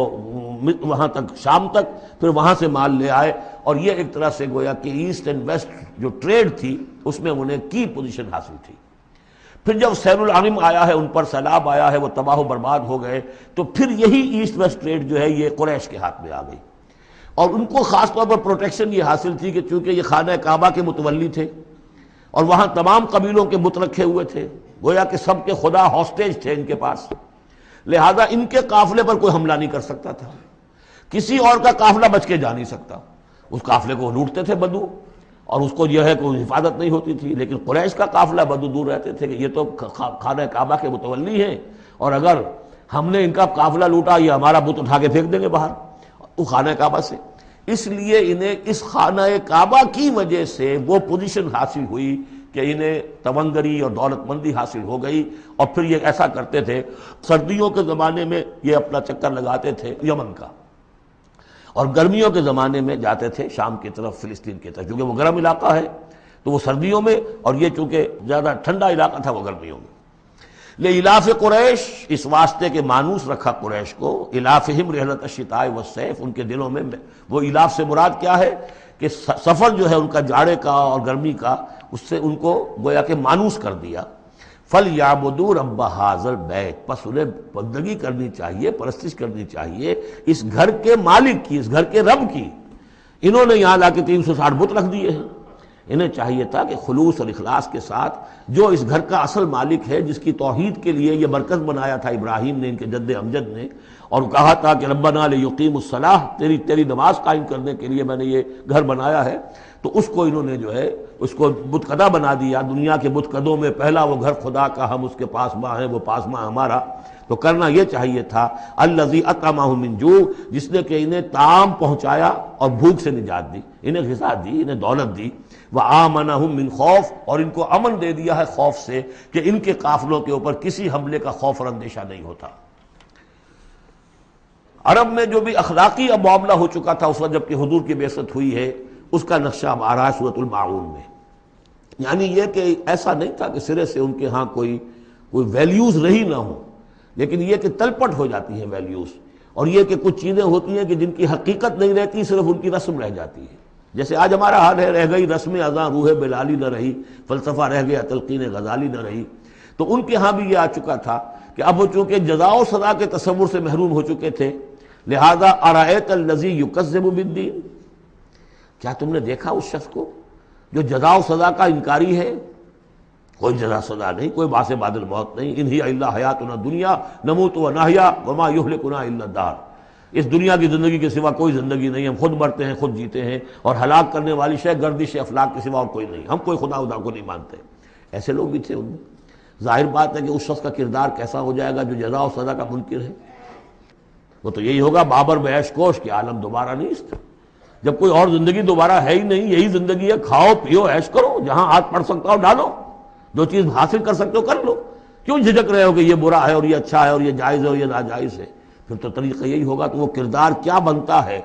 Speaker 2: وہاں تک شام تک، پھر وہاں سے مال لے آئے، اور یہ ایک طرح سے گویا کہ ایسٹ اینڈ ویسٹ جو ٹریڈ تھی اس میں انہیں کی پوزیشن حاصل تھی. پھر جب سیل العرم آیا ہے، ان پر سیلاب آیا ہے، وہ تباہ و برباد ہو گئے، تو پھر یہی ایسٹ ویسٹ ٹریڈ جو ہے یہ قریش کے ہاتھ میں آ گئی. اور ان کو خاص طور پر پروٹیکشن یہ حاصل تھی کہ چونکہ یہ خانہ کعبہ کے متولی تھے اور وہاں تمام قبیلوں کے بت رکھے ہوئے تھے، گویا کہ سب کے خدا ہاسٹیج تھے ان کے پاس، لہذا ان کے قافلے پر کوئی حملہ نہیں کر سکتا تھا، کسی اور کا قافلہ بچ کے جا نہیں سکتا. اس قافلے کو لوٹتے تھے بدو، اور اس کو جو ہے کوئی حفاظت نہیں ہوتی تھی. لیکن قریش کا قافلہ بدو دور رہتے تھے کہ یہ تو خانہ کعبہ کے متولی ہیں، اور اگر ہم نے ان کا قافلہ لوٹا یہ ہمارا بت اٹھا کے پھینک دیں گے باہر وہ خانہ کعبہ سے. اس لیے انہیں اس خانہ کعبہ کی وجہ سے وہ پوزیشن حاصل ہوئی کہ انہیں تونگری اور دولت مندی حاصل ہو گئی. اور پھر یہ ایسا کرتے تھے، سردیوں کے زمانے میں یہ اپنا چکر لگاتے تھے یمن کا، اور گرمیوں کے زمانے میں جاتے تھے شام کی طرف، فلسطین کی طرف، کیونکہ وہ گرم علاقہ ہے تو وہ سردیوں میں، اور یہ چونکہ زیادہ ٹھنڈا علاقہ تھا وہ گرمیوں میں. لإلاف قریش، اس واسطے کے مانوس رکھا قریش کو، الافہم رحلۃ الشتاء والصیف، ان کے دلوں میں وہ الاف سے مراد کیا ہے کہ سفر جو ہے ان کا جاڑے کا اور گرمی کا، اس سے ان کو گویا کہ مانوس کر دیا. فَلْيَعْبُدُوا رَبَّ هَٰذَا الْبَيْتِ، پس انہیں بندگی کرنی چاہیے، پرستش کرنی چاہیے اس گھر کے مالک کی، اس گھر کے رب کی. انہوں نے یہاں لا کے 360 بت رکھ دیے ہیں. انہیں چاہیے تھا کہ خلوص اور اخلاص کے ساتھ جو اس گھر کا اصل مالک ہے، جس کی توحید کے لیے یہ مرکز بنایا تھا ابراہیم نے، ان کے جد امجد نے، اور کہا تھا کہ ربنا لیقیموا الصلاۃ، تیری نماز قائم کرنے کے لیے میں نے یہ گھر بنایا ہے، تو اس کو انہوں نے جو ہے اس کو بت قدا بنا دیا. دنیا کے بت قدوں میں پہلا وہ گھر خدا کا، ہم اس کے پاس ماں ہیں، وہ پاس ماں ہمارا. تو کرنا یہ چاہیے تھا الذی اطعمہم من جوع، جس نے کہ انہیں طعام پہنچایا اور بھوک سے نجات دی، انہیں غذا دی، انہیں دولت دی. وآمنہم من خوف، اور ان کو امن دے دیا ہے خوف سے کہ ان کے قافلوں کے اوپر کسی حملے کا خوف اور اندیشہ نہیں ہوتا. عرب میں جو بھی اخلاقی اب معاملہ ہو چکا تھا اس وقت جب کہ حضور کی بعثت ہوئی ہے، اس کا نقشہ اب آ رہا ہے سورۃ الماعون میں. یعنی یہ کہ ایسا نہیں تھا کہ سرے سے ان کے ہاں کوئی ویلیوز رہی نہ ہوں، لیکن یہ کہ تلپٹ ہو جاتی ہیں ویلیوز، اور یہ کہ کچھ چیزیں ہوتی ہیں کہ جن کی حقیقت نہیں رہتی، صرف ان کی رسم رہ جاتی ہے. جیسے آج ہمارا حال ہے، رہ گئی رسم اذاں روح بلالی نہ رہی، فلسفہ رہ گیا تلقین غزالی نہ رہی. تو ان کے ہاں بھی یہ آ چکا تھا کہ اب وہ چونکہ جزا و سزا کے تصور سے محروم ہو چکے تھے، لہذا ارأیت الذی یکذب بالدین، کیا تم نے دیکھا اس شخص کو جو جزا و سزا کا انکاری ہے؟ کوئی جزا سزا نہیں، کوئی باعث بعد الموت نہیں. ان ہی الا حیاتنا الدنیا نموت و نحیا وما یہلکنا الا الدہر، اس دنیا کی زندگی کے سوا کوئی زندگی نہیں، ہم خود مرتے ہیں خود جیتے ہیں، اور ہلاک کرنے والی شے گردش افلاک کے سوا اور کوئی نہیں، ہم کوئی خدا کو نہیں مانتے. ایسے لوگ بھی تھے ان میں. ظاہر بات ہے کہ اس شخص کا کردار کیسا ہو جائے گا جو جزا و سزا کا منکر ہے. وہ تو یہی ہوگا بابر بے عیش کوش کہ عالم دوبارہ نہیں اس طرح. جب کوئی اور زندگی دوبارہ ہے ہی نہیں، یہی زندگی ہے، کھاؤ پیو عیش کرو، جہاں ہاتھ پڑ سکتا ہو ڈالو، جو چیز حاصل کر سکتے ہو کر لو. کیوں جھجک رہے ہو کہ یہ برا ہے اور یہ اچھا ہے اور یہ جائز ہے اور یہ ناجائز ہے؟ پھر تو طریقہ یہی ہوگا. تو وہ کردار کیا بنتا ہے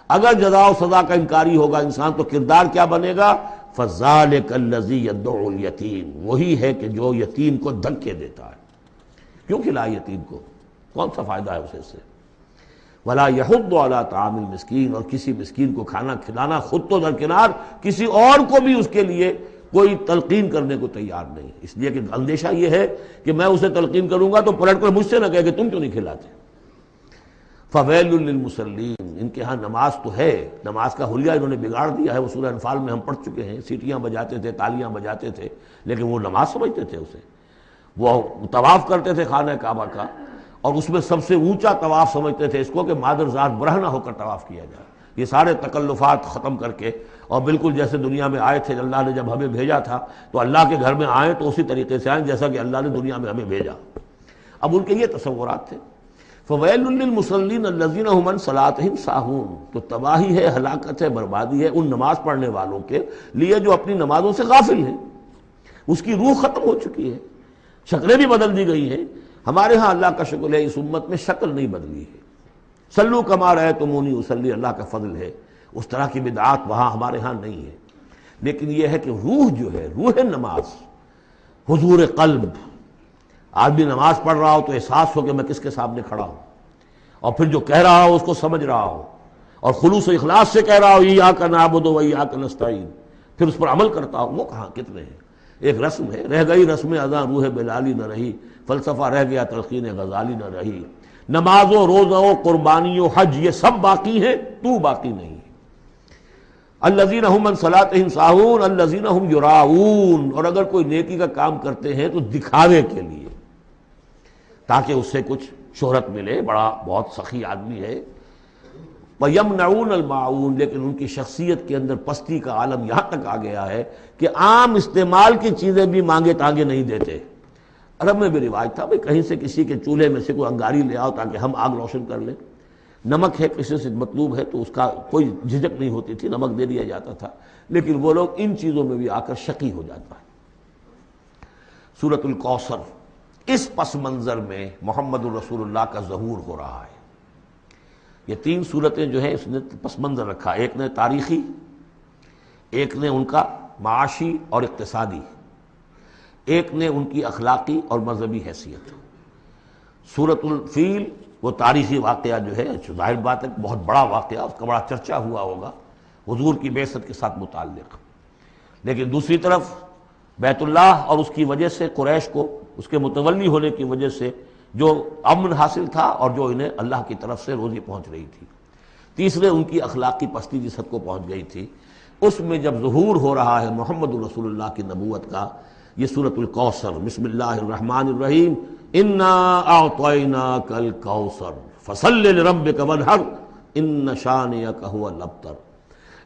Speaker 2: اگر جزا و سزا کا انکاری ہوگا انسان، تو کردار کیا بنے گا؟ فَذَلِكَ الَّذِي يَدُعُّ الْيَتِيمَ، وہی ہے کہ جو یتیم کو دھکے دیتا ہے. کیوں کھلائے یتیم کو؟ کون سا فائدہ ہے اسے سے؟ وَلَا يَحُضُّ عَلَىٰ طَعَامِ الْمِسْكِينِ، اور کسی مسکین کو کھانا کھلانا خود تو درکنار، کسی اور کو بھی اس کے لیے کوئی تلقین کرنے کو تیار نہیں. اس لیے کہ اندیشہ یہ ہے کہ میں اسے تلقین کروں گا تو پلٹ کر مجھ سے نہ کہے کہ تم کیوں نہیں کھلاتے. فَوَيْلٌ لِّلْمُصَلِّينَ، ان کے ہاں نماز تو ہے، نماز کا حلیہ انہوں نے بگاڑ دیا ہے. وہ سورہ انفال میں ہم پڑھ چکے ہیں، سیٹیاں بجاتے تھے، تالیاں بجاتے تھے، لیکن وہ نماز سمجھتے تھے اسے. وہ طواف کرتے تھے خانہ کعبہ کا، اور اس میں سب سے اونچا طواف سمجھتے تھے اس کو کہ مادر ذات برہنہ ہو کر طواف کیا جائے. یہ سارے تکلفات ختم کر کے، اور بالکل جیسے دنیا میں آئے تھے، اللہ نے جب ہمیں بھیجا تھا تو اللہ کے گھر میں آئیں تو اسی طریقے سے آئیں جیسا کہ اللہ نے دنیا میں ہمیں بھیجا. اب ان کے یہ تصورات تھے. فَوَيْلٌ لِّلْمُصَلِّينَ الَّذِينَ هُمْ عَنْ صَلَاتِهِمْ سَاهُونَ، تو تباہی ہے، ہلاکت ہے، بربادی ہے ان نماز پڑھنے والوں کے لیے جو اپنی نمازوں سے غافل ہیں. اس کی روح ختم ہو چکی ہے، شکلیں بھی بدل دی گئی ہیں. ہمارے ہاں اللہ کا شکر ہے اس امت میں شکل نہیں بدلی ہے. صلو کما رأیتمونی اصلی، اللہ کا فضل ہے. اس طرح کی بدعات وہاں ہمارے ہاں نہیں ہے. لیکن یہ ہے کہ روح جو ہے، روح نماز، حضور قلب، آدمی نماز پڑھ رہا ہو تو احساس ہو کہ میں کس کے سامنے کھڑا ہوں، اور پھر جو کہہ رہا ہو اس کو سمجھ رہا ہو، اور خلوص و اخلاص سے کہہ رہا ہو ایاک نعبد و ایاک نستعین، پھر اس پر عمل کرتا ہو، وہ کہاں کتنے ہیں؟ ایک رسم ہے، رہ گئی رسم اذاں روح بلالی نہ رہی، فلسفہ رہ گیا تلقین غزالی نہ رہی، نماز و روزہ و قربانی و حج یہ سب باقی ہیں، تو باقی نہیں۔ الذین هم عن صلاتهم ساہون الذین هم یراؤون، اور اگر کوئی نیکی کا کام کرتے ہیں تو دکھاوے کے لیے، تاکہ اس سے کچھ شہرت ملے، بڑا بہت سخی آدمی ہے۔ وَيَمْنَعُونَ الْمَاعُونَ، لیکن ان کی شخصیت کے اندر پستی کا عالم یہاں تک آ گیا ہے کہ عام استعمال کی چیزیں بھی مانگے تانگے نہیں دیتے۔ عرب میں بھی رواج تھا بھئی کہیں سے کسی کے چولہے میں سے کوئی انگاری لے آؤ تاکہ ہم آگ روشن کر لیں، نمک ہے کسی سے مطلوب ہے تو اس کا کوئی جھجک نہیں ہوتی تھی، نمک دے دیا جاتا تھا، لیکن وہ لوگ ان چیزوں میں بھی آ کر شقی ہو جاتا ہے۔ سورۃ الکوثر، اس پس منظر میں محمد الرسول اللہ کا ظہور ہو رہا ہے۔ یہ تین صورتیں جو ہیں اس نے پس منظر رکھا، ایک نے تاریخی، ایک نے ان کا معاشی اور اقتصادی، ایک نے ان کی اخلاقی اور مذہبی حیثیت۔ سورۃ الفیل وہ تاریخی واقعہ جو ہے، ظاہر بات ہے بہت بڑا واقعہ، اس کا بڑا چرچا ہوا ہوگا حضور کی بعثت کے ساتھ متعلق، لیکن دوسری طرف بیت اللہ اور اس کی وجہ سے قریش کو اس کے متولی ہونے کی وجہ سے جو امن حاصل تھا اور جو انہیں اللہ کی طرف سے روزی پہنچ رہی تھی، تیسرے ان کی اخلاقی پستی جس حد کو پہنچ گئی تھی، اس میں جب ظہور ہو رہا ہے محمد الرسول اللہ کی نبوت کا، یہ سورۃ الکوثر، بسم اللہ الرحمن الرحیم، انا اعطیناک الکوثر فصل لربک وانحر ان شانئک ھو الابتر۔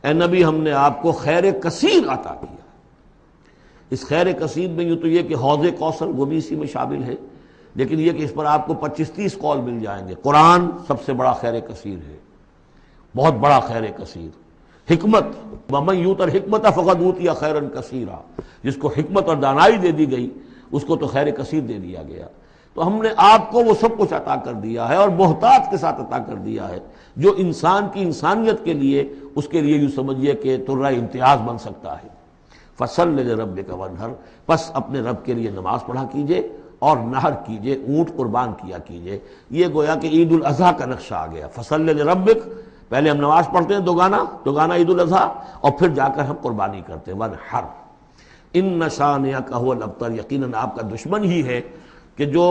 Speaker 2: اے نبی ہم نے آپ کو خیر کثیر عطا کیا۔ اس خیر کثیر میں یوں تو یہ کہ حوض کوثر وہ بھی اسی میں شامل ہے، لیکن یہ کہ اس پر آپ کو 25-30 قول مل جائیں گے۔ قرآن سب سے بڑا خیر کثیر ہے، بہت بڑا خیر کثیر۔ حکمت، ومن یؤت الحکمت فقد اوتی خیرا کثیرا، جس کو حکمت اور دانائی دے دی گئی اس کو تو خیر کثیر دے دیا گیا۔ تو ہم نے آپ کو وہ سب کچھ عطا کر دیا ہے، اور محتاط کے ساتھ عطا کر دیا ہے، جو انسان کی انسانیت کے لیے، اس کے لیے یوں سمجھیے کہ ترہ امتیاز بن سکتا ہے۔ فصل لربک وانحر، پس اپنے رب کے لیے نماز پڑھا کیجئے اور نحر کیجئے، اونٹ قربان کیا کیجئے۔ یہ گویا کہ عید الاضحیٰ کا نقشہ آ گیا۔ فصل لربک، پہلے ہم نماز پڑھتے ہیں دوگانا عید الاضحیٰ، اور پھر جا کر ہم قربانی کرتے ہیں۔ وانحر ان شانئک ھو الابتر، یقیناً آپ کا دشمن ہی ہے کہ جو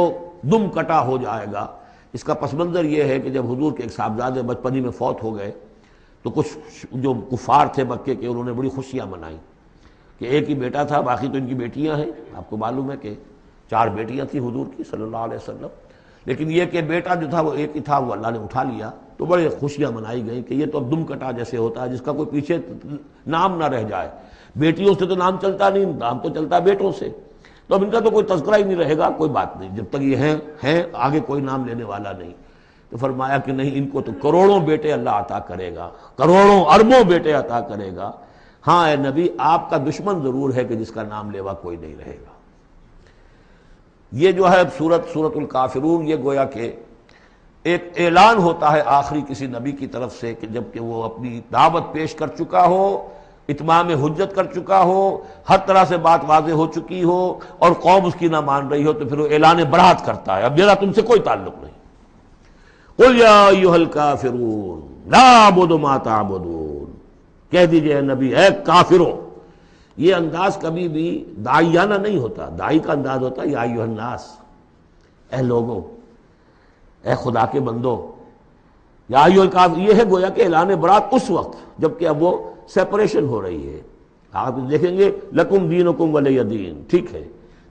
Speaker 2: دم کٹا ہو جائے گا۔ اس کا پس منظر یہ ہے کہ جب حضور کے ایک صاحبزادے بچپنی میں فوت ہو گئے تو کچھ جو کفار تھے مکے کے، انہوں نے بڑی خوشیاں منائیں کہ ایک ہی بیٹا تھا، باقی تو ان کی بیٹیاں ہیں۔ آپ کو معلوم ہے کہ 4 بیٹیاں تھیں حضور کی صلی اللہ علیہ وسلم، لیکن یہ کہ بیٹا جو تھا وہ ایک ہی تھا، وہ اللہ نے اٹھا لیا، تو بڑے خوشیاں منائی گئیں کہ یہ تو اب دم کٹا جیسے ہوتا ہے جس کا کوئی پیچھے نام نہ رہ جائے۔ بیٹیوں سے تو نام چلتا نہیں، نام تو چلتا بیٹوں سے، تو اب ان کا تو کوئی تذکرہ ہی نہیں رہے گا، کوئی بات نہیں، جب تک یہ ہیں آگے کوئی نام لینے والا نہیں۔ تو فرمایا کہ نہیں، ان کو تو کروڑوں بیٹے اللہ عطا کرے گا، کروڑوں اربوں بیٹے عطا کرے گا۔ ہاں اے نبی، آپ کا دشمن ضرور ہے کہ جس کا نام لیوا کوئی نہیں رہے گا۔ یہ جو ہے سورۃ الکافرون، یہ گویا کہ ایک اعلان ہوتا ہے آخری کسی نبی کی طرف سے کہ جب کہ وہ اپنی دعوت پیش کر چکا ہو، اتمام حجت کر چکا ہو، ہر طرح سے بات واضح ہو چکی ہو، اور قوم اس کی نہ مان رہی ہو، تو پھر وہ اعلان برات کرتا ہے، اب میرا تم سے کوئی تعلق نہیں۔ قل یا ایھا الکافرون لا اعبد ما تعبدون، کہہ دیجئے اے نبی، اے کافروں۔ یہ انداز کبھی بھی داعیانہ نہیں ہوتا، داعی کا انداز ہوتا ہے یا ایھا الناس، اے لوگوں، اے خدا کے بندو، یا ایھا الکافر، یہ ہے گویا کہ اعلان برات اس وقت جبکہ اب وہ سیپریشن ہو رہی ہے۔ آپ دیکھیں گے لکم دینکم ولی دین، ٹھیک ہے،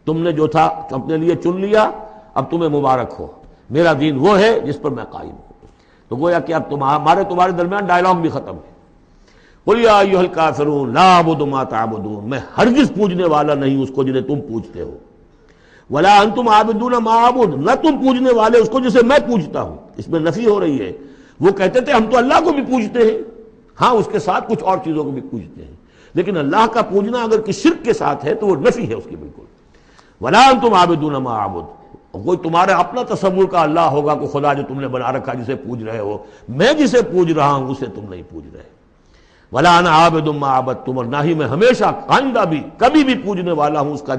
Speaker 2: تم نے جو تھا اپنے لیے چن لیا، اب تمہیں مبارک ہو، میرا دین وہ ہے جس پر میں قائم ہوں۔ تو گویا کہ اب تمہارے درمیان ڈائلاگ بھی ختم ہے۔ قل یا ایھا الکافرون لا اعبد ما تعبدون، میں ہرگز پوجنے والا نہیں اس کو جنہیں تم پوجتے ہو، ولا انتم عابدون ما اعبد، نہ تم پوجنے والے اس کو جسے میں پوجتا ہوں۔ اس میں نفی ہو رہی ہے۔ وہ کہتے تھے ہم تو اللہ کو بھی پوجتے ہیں، ہاں اس کے ساتھ کچھ اور چیزوں کو بھی پوجتے ہیں، لیکن اللہ کا پوجنا اگر کسی شرک کے ساتھ ہے تو وہ نفی ہے اس کی بالکل۔ ولا انتم عابدون ما اعبد، کوئی تمہارا اپنا تصور کا اللہ ہوگا کہ خدا جو تم نے بنا رکھا جسے پوج رہے ہو، میں جسے پوج رہا ہوں اسے تم نہیں پوج رہے۔ ولا انا عابد ما عبدتم، اور نہ ہی میں ہمیشہ آئندہ بھی کبھی بھی پوجنے والا ہوں اس کا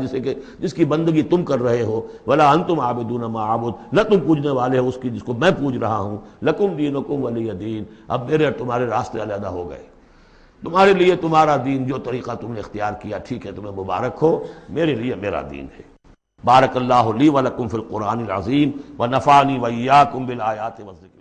Speaker 2: جس کی بندگی تم کر رہے ہو، ولا انتم عابدون ما اعبد، نہ تم پوجنے والے ہو اس کی جس کو میں پوج رہا ہوں، لکم دینکم ولی دین، اب میرے اور تمہارے راستے علیحدہ ہو گئے، تمہارے لیے تمہارا دین، جو طریقہ تم نے اختیار کیا ٹھیک ہے، تمہیں مبارک ہو، میرے لیے میرا دین ہے۔ بارک اللہ لی ولکم فی القرآن العظیم ونفعنی وإیاکم بالآیات والذکر